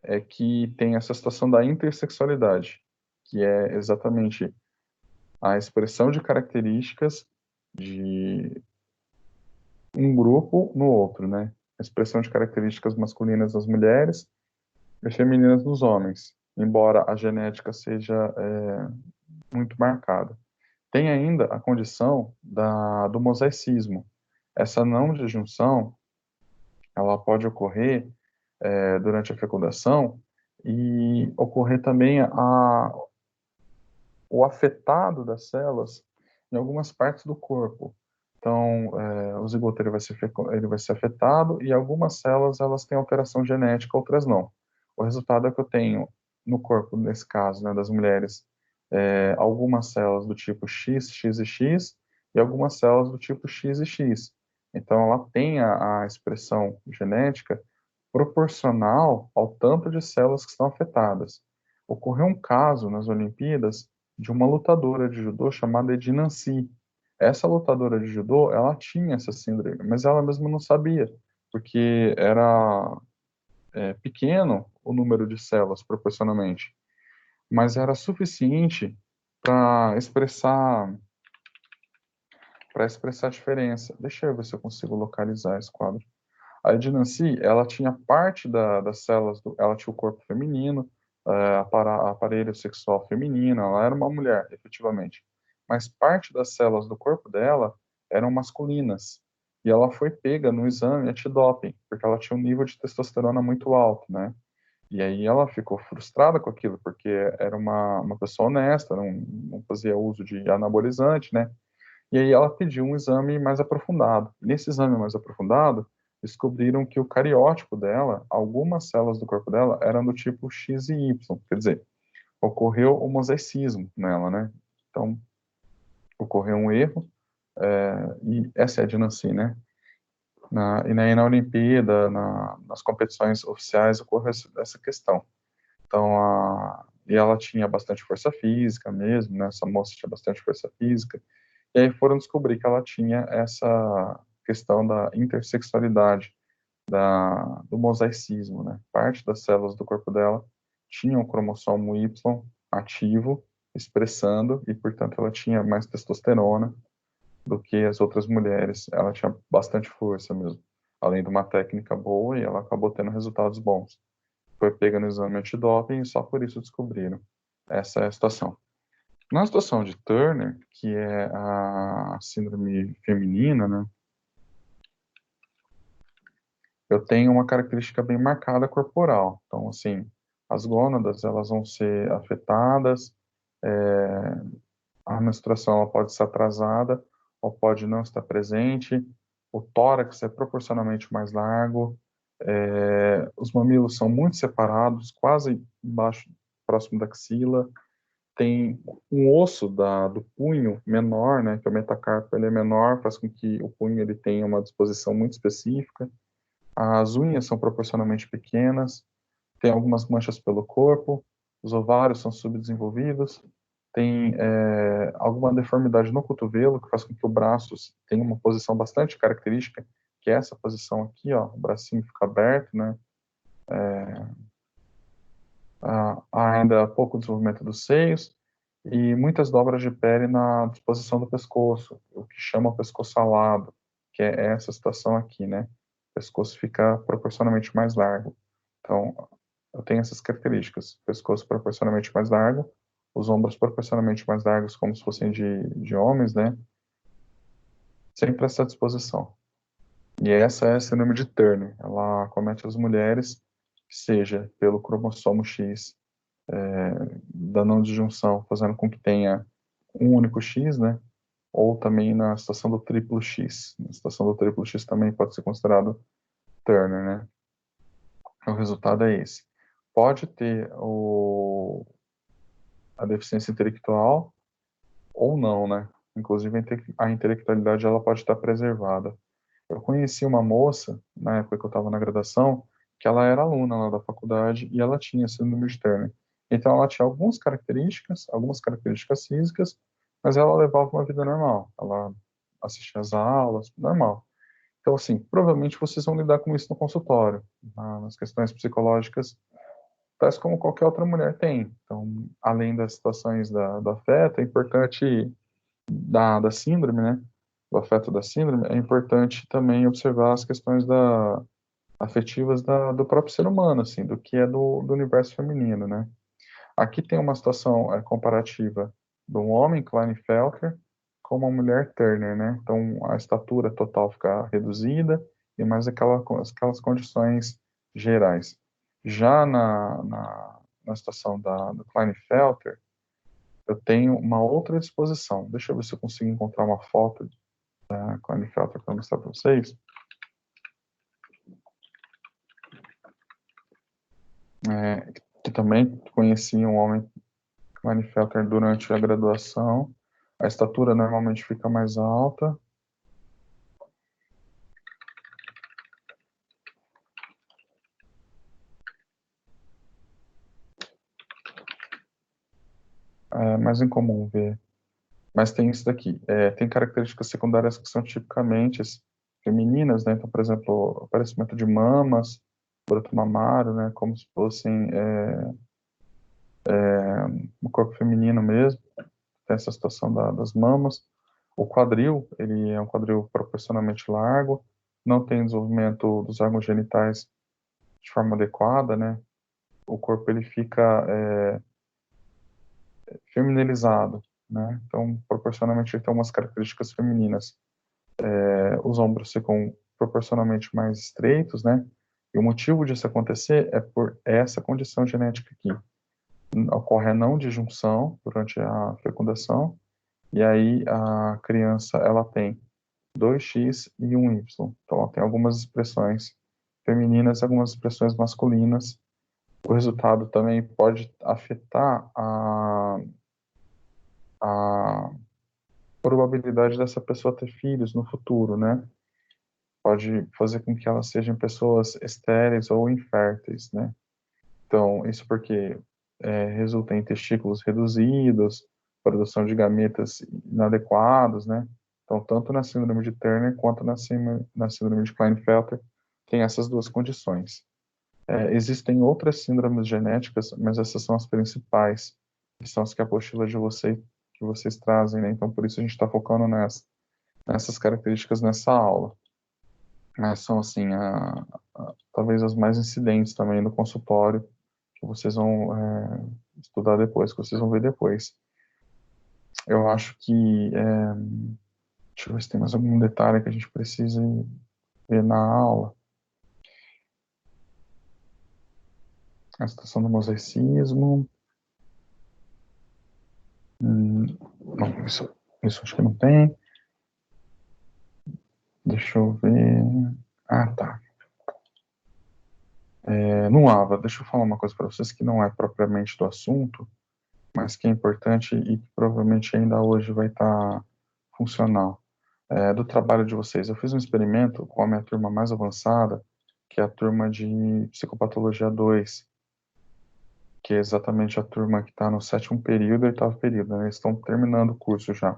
é que tem essa situação da intersexualidade, que é exatamente a expressão de características de um grupo no outro, né? A expressão de características masculinas nas mulheres e femininas nos homens, embora a genética seja muito marcada. Tem ainda a condição do mosaicismo. Essa não disjunção, ela pode ocorrer durante a fecundação e ocorrer também o afetado das células em algumas partes do corpo. Então, o zigoto ele vai ser afetado e algumas células elas têm alteração genética, outras não. O resultado é que eu tenho no corpo, nesse caso, né, das mulheres, algumas células do tipo X, X e X e algumas células do tipo X e X. Então, ela tem a expressão genética proporcional ao tanto de células que estão afetadas. Ocorreu um caso nas Olimpíadas de uma lutadora de judô chamada Edinancy. Essa lutadora de judô, ela tinha essa síndrome, mas ela mesma não sabia, porque era pequeno o número de células proporcionalmente, mas era suficiente para expressar a diferença. Deixa eu ver se eu consigo localizar esse quadro. A Ednancy, ela tinha parte das células, ela tinha o corpo feminino, aparelho sexual feminino, ela era uma mulher, efetivamente. Mas parte das células do corpo dela eram masculinas. E ela foi pega no exame antidoping, porque ela tinha um nível de testosterona muito alto, né? E aí ela ficou frustrada com aquilo, porque era uma pessoa honesta, não fazia uso de anabolizante, né? E aí ela pediu um exame mais aprofundado. Nesse exame mais aprofundado, descobriram que o cariótipo dela, algumas células do corpo dela, eram do tipo X e Y. Quer dizer, ocorreu o mosaicismo nela, né? Então, ocorreu um erro, e essa é a de Nancy, né? E na Olimpíada, nas competições oficiais, ocorreu essa questão. Então, e ela tinha bastante força física mesmo, né? Essa moça tinha bastante força física. E aí foram descobrir que ela tinha essa questão da intersexualidade, do mosaicismo, né? Parte das células do corpo dela tinham o cromossomo Y ativo, expressando, e, portanto, ela tinha mais testosterona do que as outras mulheres. Ela tinha bastante força mesmo, além de uma técnica boa, e ela acabou tendo resultados bons. Foi pega no exame antidoping e só por isso descobriram. Essa é a situação. Na situação de Turner, que é a síndrome feminina, né, eu tenho uma característica bem marcada corporal. Então, assim, as gônadas, elas vão ser afetadas, a menstruação ela pode estar atrasada ou pode não estar presente, o tórax é proporcionalmente mais largo, os mamilos são muito separados, quase embaixo, próximo da axila, tem um osso do punho menor, né, que é o metacarpo, ele é menor, faz com que o punho ele tenha uma disposição muito específica, as unhas são proporcionalmente pequenas, tem algumas manchas pelo corpo, os ovários são subdesenvolvidos, tem alguma deformidade no cotovelo, que faz com que o braço tenha uma posição bastante característica, que é essa posição aqui, ó, o bracinho fica aberto, né? Há ainda pouco desenvolvimento dos seios e muitas dobras de pele na disposição do pescoço, o que chama o pescoço alado, que é essa situação aqui, né? O pescoço fica proporcionalmente mais largo. Então, eu tenho essas características: pescoço proporcionalmente mais largo, os ombros proporcionalmente mais largos, como se fossem de homens, né? Sempre essa disposição. E essa é a síndrome de Turner. Ela acomete as mulheres, seja pelo cromossomo X da não disjunção, fazendo com que tenha um único X, né? Ou também na situação do triplo X. Na situação do triplo X também pode ser considerado Turner, né? O resultado é esse. Pode ter a deficiência intelectual ou não, né? Inclusive a intelectualidade ela pode estar preservada. Eu conheci uma moça, na época que eu estava na graduação, que ela era aluna lá da faculdade e ela tinha síndrome de Turner. Então ela tinha algumas características físicas, mas ela levava uma vida normal. Ela assistia às aulas, normal. Então, assim, provavelmente vocês vão lidar com isso no consultório, nas questões psicológicas, tais como qualquer outra mulher tem. Então, além das situações do afeto, é importante da síndrome, né? Do afeto da síndrome, é importante também observar as questões afetivas do próprio ser humano, assim, do que é do universo feminino, né? Aqui tem uma situação comparativa de um homem, Klinefelter, com uma mulher Turner, né? Então, a estatura total fica reduzida e mais aquelas condições gerais. Já na situação do Klinefelter, eu tenho uma outra disposição. Deixa eu ver se eu consigo encontrar uma foto da Klinefelter para mostrar para vocês. Que também conheci um homem Klinefelter durante a graduação. A estatura normalmente fica mais alta. É mais incomum ver. Mas tem isso daqui. Tem características secundárias que são tipicamente femininas, né? Então, por exemplo, aparecimento de mamas, broto mamário, né? Como se fossem o corpo feminino mesmo. Tem essa situação das mamas. O quadril, ele é um quadril proporcionalmente largo, não tem desenvolvimento dos órgãos genitais de forma adequada, né? O corpo ele fica feminilizado, né? Então, proporcionalmente, ele tem umas características femininas. Os ombros ficam proporcionalmente mais estreitos, né? E o motivo disso acontecer é por essa condição genética aqui. Ocorre a não disjunção durante a fecundação, e aí a criança, ela tem 2X e 1Y. Então, ela tem algumas expressões femininas e algumas expressões masculinas. O resultado também pode afetar a probabilidade dessa pessoa ter filhos no futuro, né? Pode fazer com que elas sejam pessoas estéreis ou inférteis, né? Então, isso porque resulta em testículos reduzidos, produção de gametas inadequados, né? Então, tanto na síndrome de Turner quanto na síndrome de Klinefelter, tem essas duas condições. Existem outras síndromes genéticas, mas essas são as principais, que são as que a apostila que vocês trazem, né? Então, por isso a gente está focando nessas características nessa aula. Mas são, assim, talvez as mais incidentes também no consultório, que vocês vão estudar depois, que vocês vão ver depois. Eu acho que, deixa eu ver se tem mais algum detalhe que a gente precisa ver na aula. A situação do mosaicismo. Não, isso acho que não tem. Deixa eu ver. Ah, tá. No AVA, deixa eu falar uma coisa para vocês que não é propriamente do assunto, mas que é importante e que provavelmente ainda hoje vai estar funcional. Do trabalho de vocês. Eu fiz um experimento com a minha turma mais avançada, que é a turma de Psicopatologia 2, que é exatamente a turma que está no 7º período e 8º período, né? Eles estão terminando o curso já.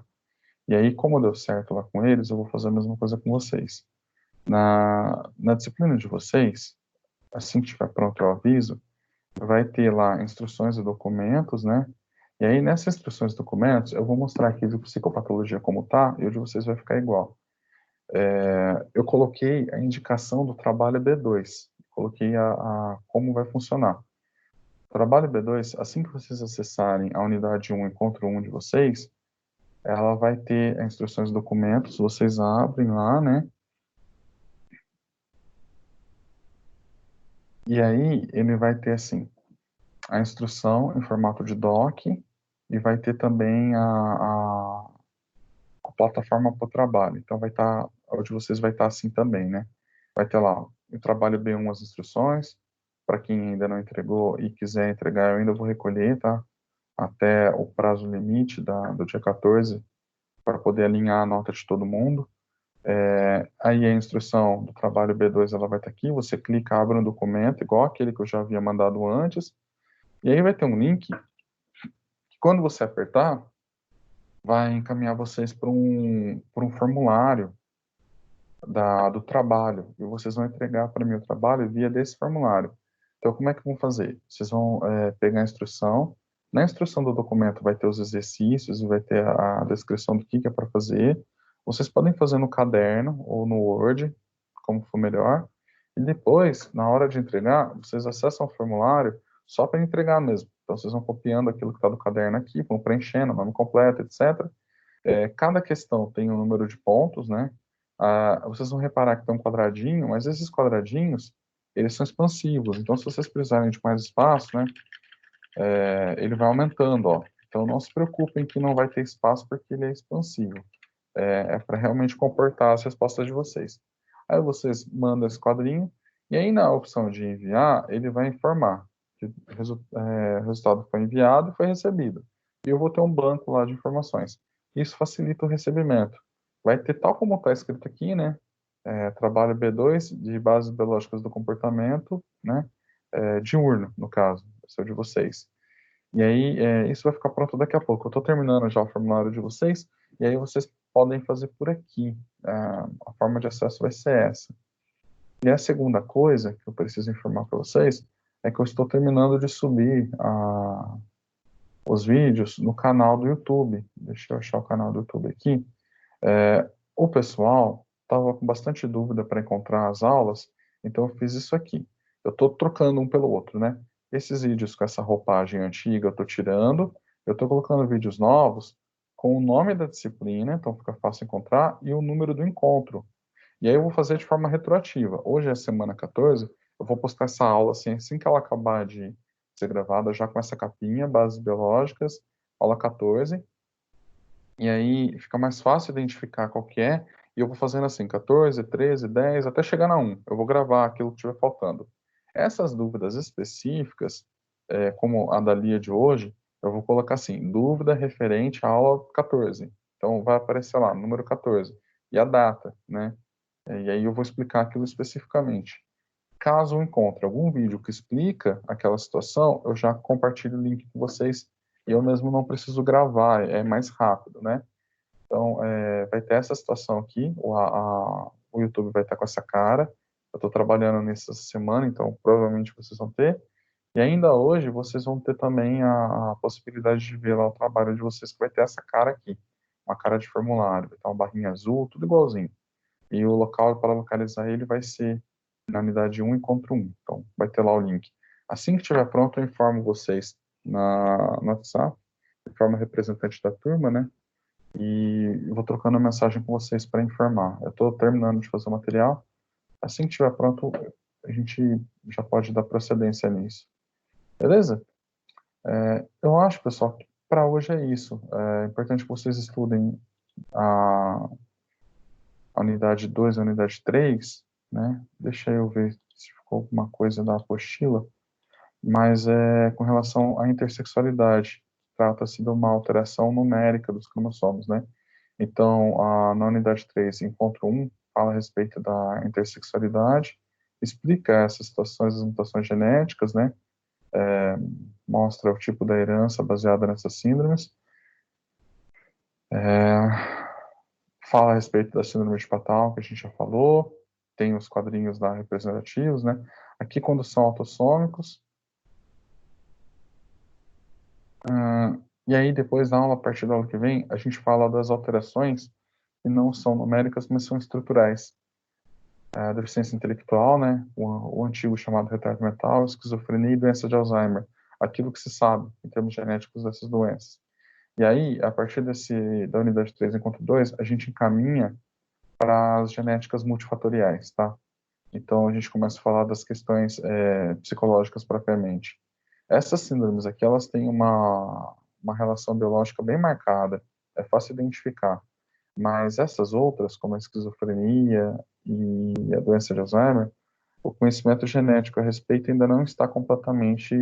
E aí, como deu certo lá com eles, eu vou fazer a mesma coisa com vocês. Na disciplina de vocês, assim que estiver pronto o aviso, vai ter lá instruções e documentos, né? E aí, nessas instruções e documentos, eu vou mostrar aqui de psicopatologia como tá, e o de vocês vai ficar igual. Eu coloquei a indicação do trabalho B2, coloquei como vai funcionar. O trabalho B2, assim que vocês acessarem a unidade 1, encontro 1 de vocês, ela vai ter as instruções e documentos, vocês abrem lá, né? E aí ele vai ter, assim, a instrução em formato de doc e vai ter também a plataforma para o trabalho. Então vai estar, onde vocês vai estar assim também, né? Vai ter lá o trabalho B1 as instruções, para quem ainda não entregou e quiser entregar, eu ainda vou recolher, tá? Até o prazo limite do dia 14, para poder alinhar a nota de todo mundo. Aí a instrução do trabalho B2 ela vai estar aqui, você clica, abre um documento, igual aquele que eu já havia mandado antes, e aí vai ter um link que quando você apertar, vai encaminhar vocês para um formulário do trabalho, e vocês vão entregar para mim o trabalho via desse formulário. Então, como é que vão fazer? Vocês vão pegar a instrução, na instrução do documento vai ter os exercícios e vai ter a descrição do que é para fazer. Vocês podem fazer no caderno ou no Word, como for melhor, e depois, na hora de entregar, vocês acessam o formulário só para entregar mesmo. Então, vocês vão copiando aquilo que está do caderno aqui, vão preenchendo, nome completo, etc. Cada questão tem um número de pontos, né? Vocês vão reparar que tem um quadradinho, mas esses quadradinhos, eles são expansivos. Então, se vocês precisarem de mais espaço, né? Ele vai aumentando, ó. Então, não se preocupem que não vai ter espaço porque ele é expansivo. Para realmente comportar as respostas de vocês. Aí vocês mandam esse quadrinho e aí na opção de enviar, ele vai informar que o resultado foi enviado e foi recebido. E eu vou ter um banco lá de informações. Isso facilita o recebimento. Vai ter tal como está escrito aqui, né? Trabalho B2 de bases biológicas do comportamento, né? Diurno, no caso, esse é o de vocês. E aí, isso vai ficar pronto daqui a pouco. Eu estou terminando já o formulário de vocês, e aí vocês podem fazer por aqui. A forma de acesso vai ser essa. E a segunda coisa que eu preciso informar para vocês é que eu estou terminando de subir os vídeos no canal do YouTube. Deixa eu achar o canal do YouTube aqui. O pessoal estava com bastante dúvida para encontrar as aulas, então eu fiz isso aqui. Eu estou trocando um pelo outro, né? Esses vídeos com essa roupagem antiga eu estou tirando, eu estou colocando vídeos novos com o nome da disciplina, então fica fácil encontrar, e o número do encontro. E aí eu vou fazer de forma retroativa. Hoje é semana 14, eu vou postar essa aula assim que ela acabar de ser gravada, já com essa capinha, bases biológicas, aula 14, e aí fica mais fácil identificar qual que é, e eu vou fazendo assim, 14, 13, 10, até chegar na 1. Eu vou gravar aquilo que estiver faltando. Essas dúvidas específicas, como a da Lia de hoje, eu vou colocar assim, dúvida referente à aula 14. Então, vai aparecer lá, número 14, e a data, né? E aí eu vou explicar aquilo especificamente. Caso eu encontre algum vídeo que explica aquela situação, eu já compartilho o link com vocês e eu mesmo não preciso gravar, é mais rápido, né? Então, vai ter essa situação aqui, o YouTube vai estar com essa cara. Eu estou trabalhando nessa semana, então provavelmente vocês vão ter. E ainda hoje vocês vão ter também a possibilidade de ver lá o trabalho de vocês, que vai ter essa cara aqui, uma cara de formulário, vai ter uma barrinha azul, tudo igualzinho. E o local para localizar ele vai ser na unidade 1, encontro 1. Então, vai ter lá o link. Assim que estiver pronto, eu informo vocês no WhatsApp, informo o representante da turma, né? E eu vou trocando mensagem com vocês para informar. Eu estou terminando de fazer o material. Assim que estiver pronto, a gente já pode dar procedência nisso. Beleza? Eu acho, pessoal, que para hoje é isso. É importante que vocês estudem a unidade 2 e a unidade 3, né? Deixa eu ver se ficou alguma coisa da apostila. Mas com relação à intersexualidade, trata-se de uma alteração numérica dos cromossomos, né? Então, na unidade 3, encontro 1, fala a respeito da intersexualidade, explica essas situações, as mutações genéticas, né? Mostra o tipo da herança baseada nessas síndromes. Fala a respeito da síndrome de Patal, que a gente já falou. Tem os quadrinhos lá representativos, né? Aqui, quando são autossômicos. E aí, depois da aula, a partir da aula que vem, a gente fala das alterações que não são numéricas, mas são estruturais. A deficiência intelectual, né? O antigo chamado retardo mental, esquizofrenia e doença de Alzheimer. Aquilo que se sabe em termos genéticos dessas doenças. E aí, a partir da unidade 3 encontro 2, a gente encaminha para as genéticas multifatoriais, tá? Então, a gente começa a falar das questões psicológicas propriamente. Essas síndromes aqui, elas têm uma relação biológica bem marcada, é fácil identificar. Mas essas outras, como a esquizofrenia e a doença de Alzheimer, o conhecimento genético a respeito ainda não está completamente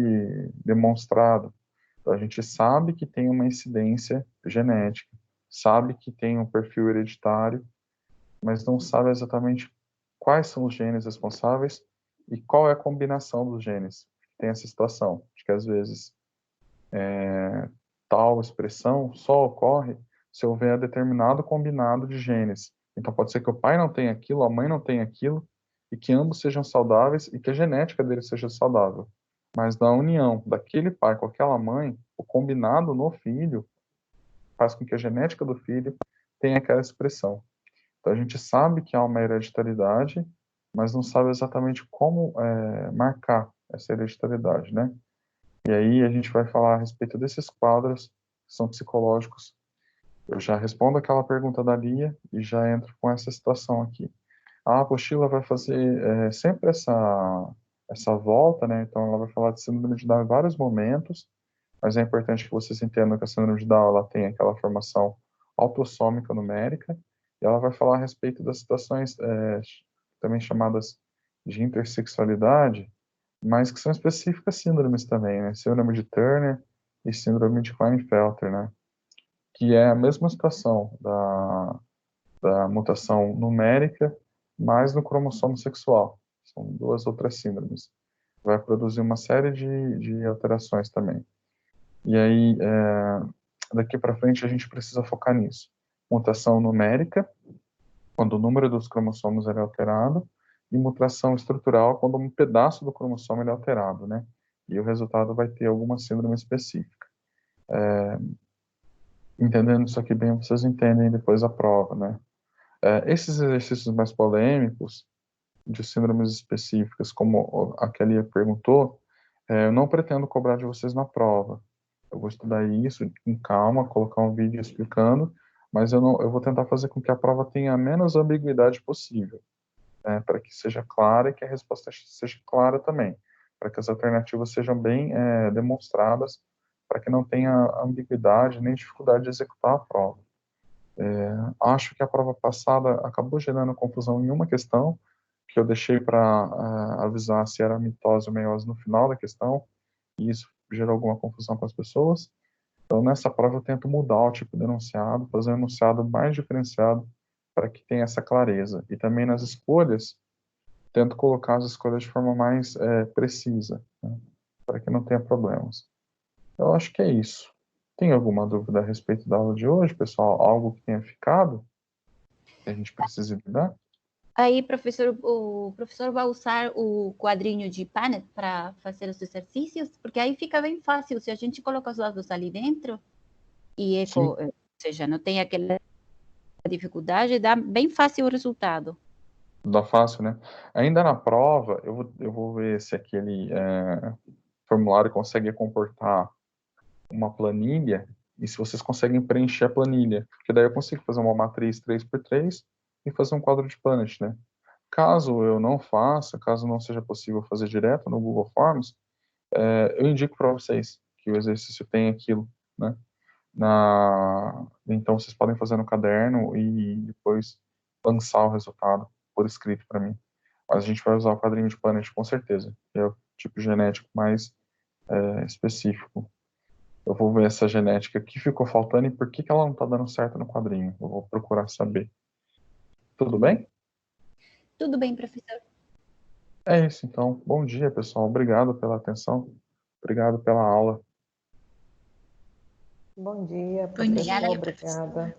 demonstrado. Então, a gente sabe que tem uma incidência genética, sabe que tem um perfil hereditário, mas não sabe exatamente quais são os genes responsáveis e qual é a combinação dos genes. Tem essa situação de que, às vezes, tal expressão só ocorre se houver determinado combinado de genes. Então, pode ser que o pai não tenha aquilo, a mãe não tenha aquilo, e que ambos sejam saudáveis e que a genética dele seja saudável. Mas na união daquele pai com aquela mãe, o combinado no filho faz com que a genética do filho tenha aquela expressão. Então, a gente sabe que há uma hereditariedade, mas não sabe exatamente como marcar essa hereditariedade, né? E aí a gente vai falar a respeito desses quadros que são psicológicos. Eu já respondo aquela pergunta da Lia e já entro com essa situação aqui. A apostila vai fazer sempre essa volta, né? Então, ela vai falar de síndrome de Down em vários momentos, mas é importante que vocês entendam que a síndrome de Down ela tem aquela formação autossômica numérica, e ela vai falar a respeito das situações também chamadas de intersexualidade, mas que são específicas síndromes também, né? Síndrome de Turner e síndrome de Klinefelter, né? Que é a mesma situação da mutação numérica, mas no cromossomo sexual. São duas outras síndromes. Vai produzir uma série de alterações também. E aí, daqui para frente, a gente precisa focar nisso. Mutação numérica, quando o número dos cromossomos é alterado, e mutação estrutural, quando um pedaço do cromossomo é alterado, né? E o resultado vai ter alguma síndrome específica. Entendendo isso aqui bem, vocês entendem depois a prova, né? Esses exercícios mais polêmicos, de síndromes específicas, como a Kelly perguntou, eu não pretendo cobrar de vocês na prova. Eu vou estudar isso com calma, colocar um vídeo explicando, mas eu vou tentar fazer com que a prova tenha a menos ambiguidade possível, né, para que seja clara e que a resposta seja clara também, para que as alternativas sejam bem demonstradas, para que não tenha ambiguidade nem dificuldade de executar a prova. Acho que a prova passada acabou gerando confusão em uma questão, que eu deixei para avisar se era mitose ou meiose no final da questão, e isso gerou alguma confusão para as pessoas. Então, nessa prova, eu tento mudar o tipo de enunciado, fazer um enunciado mais diferenciado para que tenha essa clareza. E também nas escolhas, tento colocar as escolhas de forma mais precisa, né, para que não tenha problemas. Eu acho que é isso. Tem alguma dúvida a respeito da aula de hoje, pessoal? Algo que tenha ficado, que a gente precise lidar? Aí, professor, o professor vai usar o quadrinho de Panet para fazer os exercícios, porque aí fica bem fácil. Se a gente coloca os dados ali dentro e Sim, ou seja, não tem aquela dificuldade, dá bem fácil o resultado. dá fácil, né? Ainda na prova, eu vou ver se aquele formulário consegue comportar uma planilha e se vocês conseguem preencher a planilha, porque daí eu consigo fazer uma matriz 3x3 e fazer um quadro de Punnett, né? Caso eu não faça, caso não seja possível fazer direto no Google Forms, eu indico para vocês que o exercício tem aquilo, né? Então vocês podem fazer no caderno e depois lançar o resultado por escrito para mim. Mas a gente vai usar o quadrinho de Punnett com certeza, que é o tipo genético mais específico. Eu vou ver essa genética que ficou faltando e por que ela não está dando certo no quadrinho. Eu vou procurar saber. Tudo bem? Tudo bem, professor. É isso, então. Bom dia, pessoal. Obrigado pela atenção. Obrigado pela aula. Bom dia, Obrigada, professor. professor. Obrigada.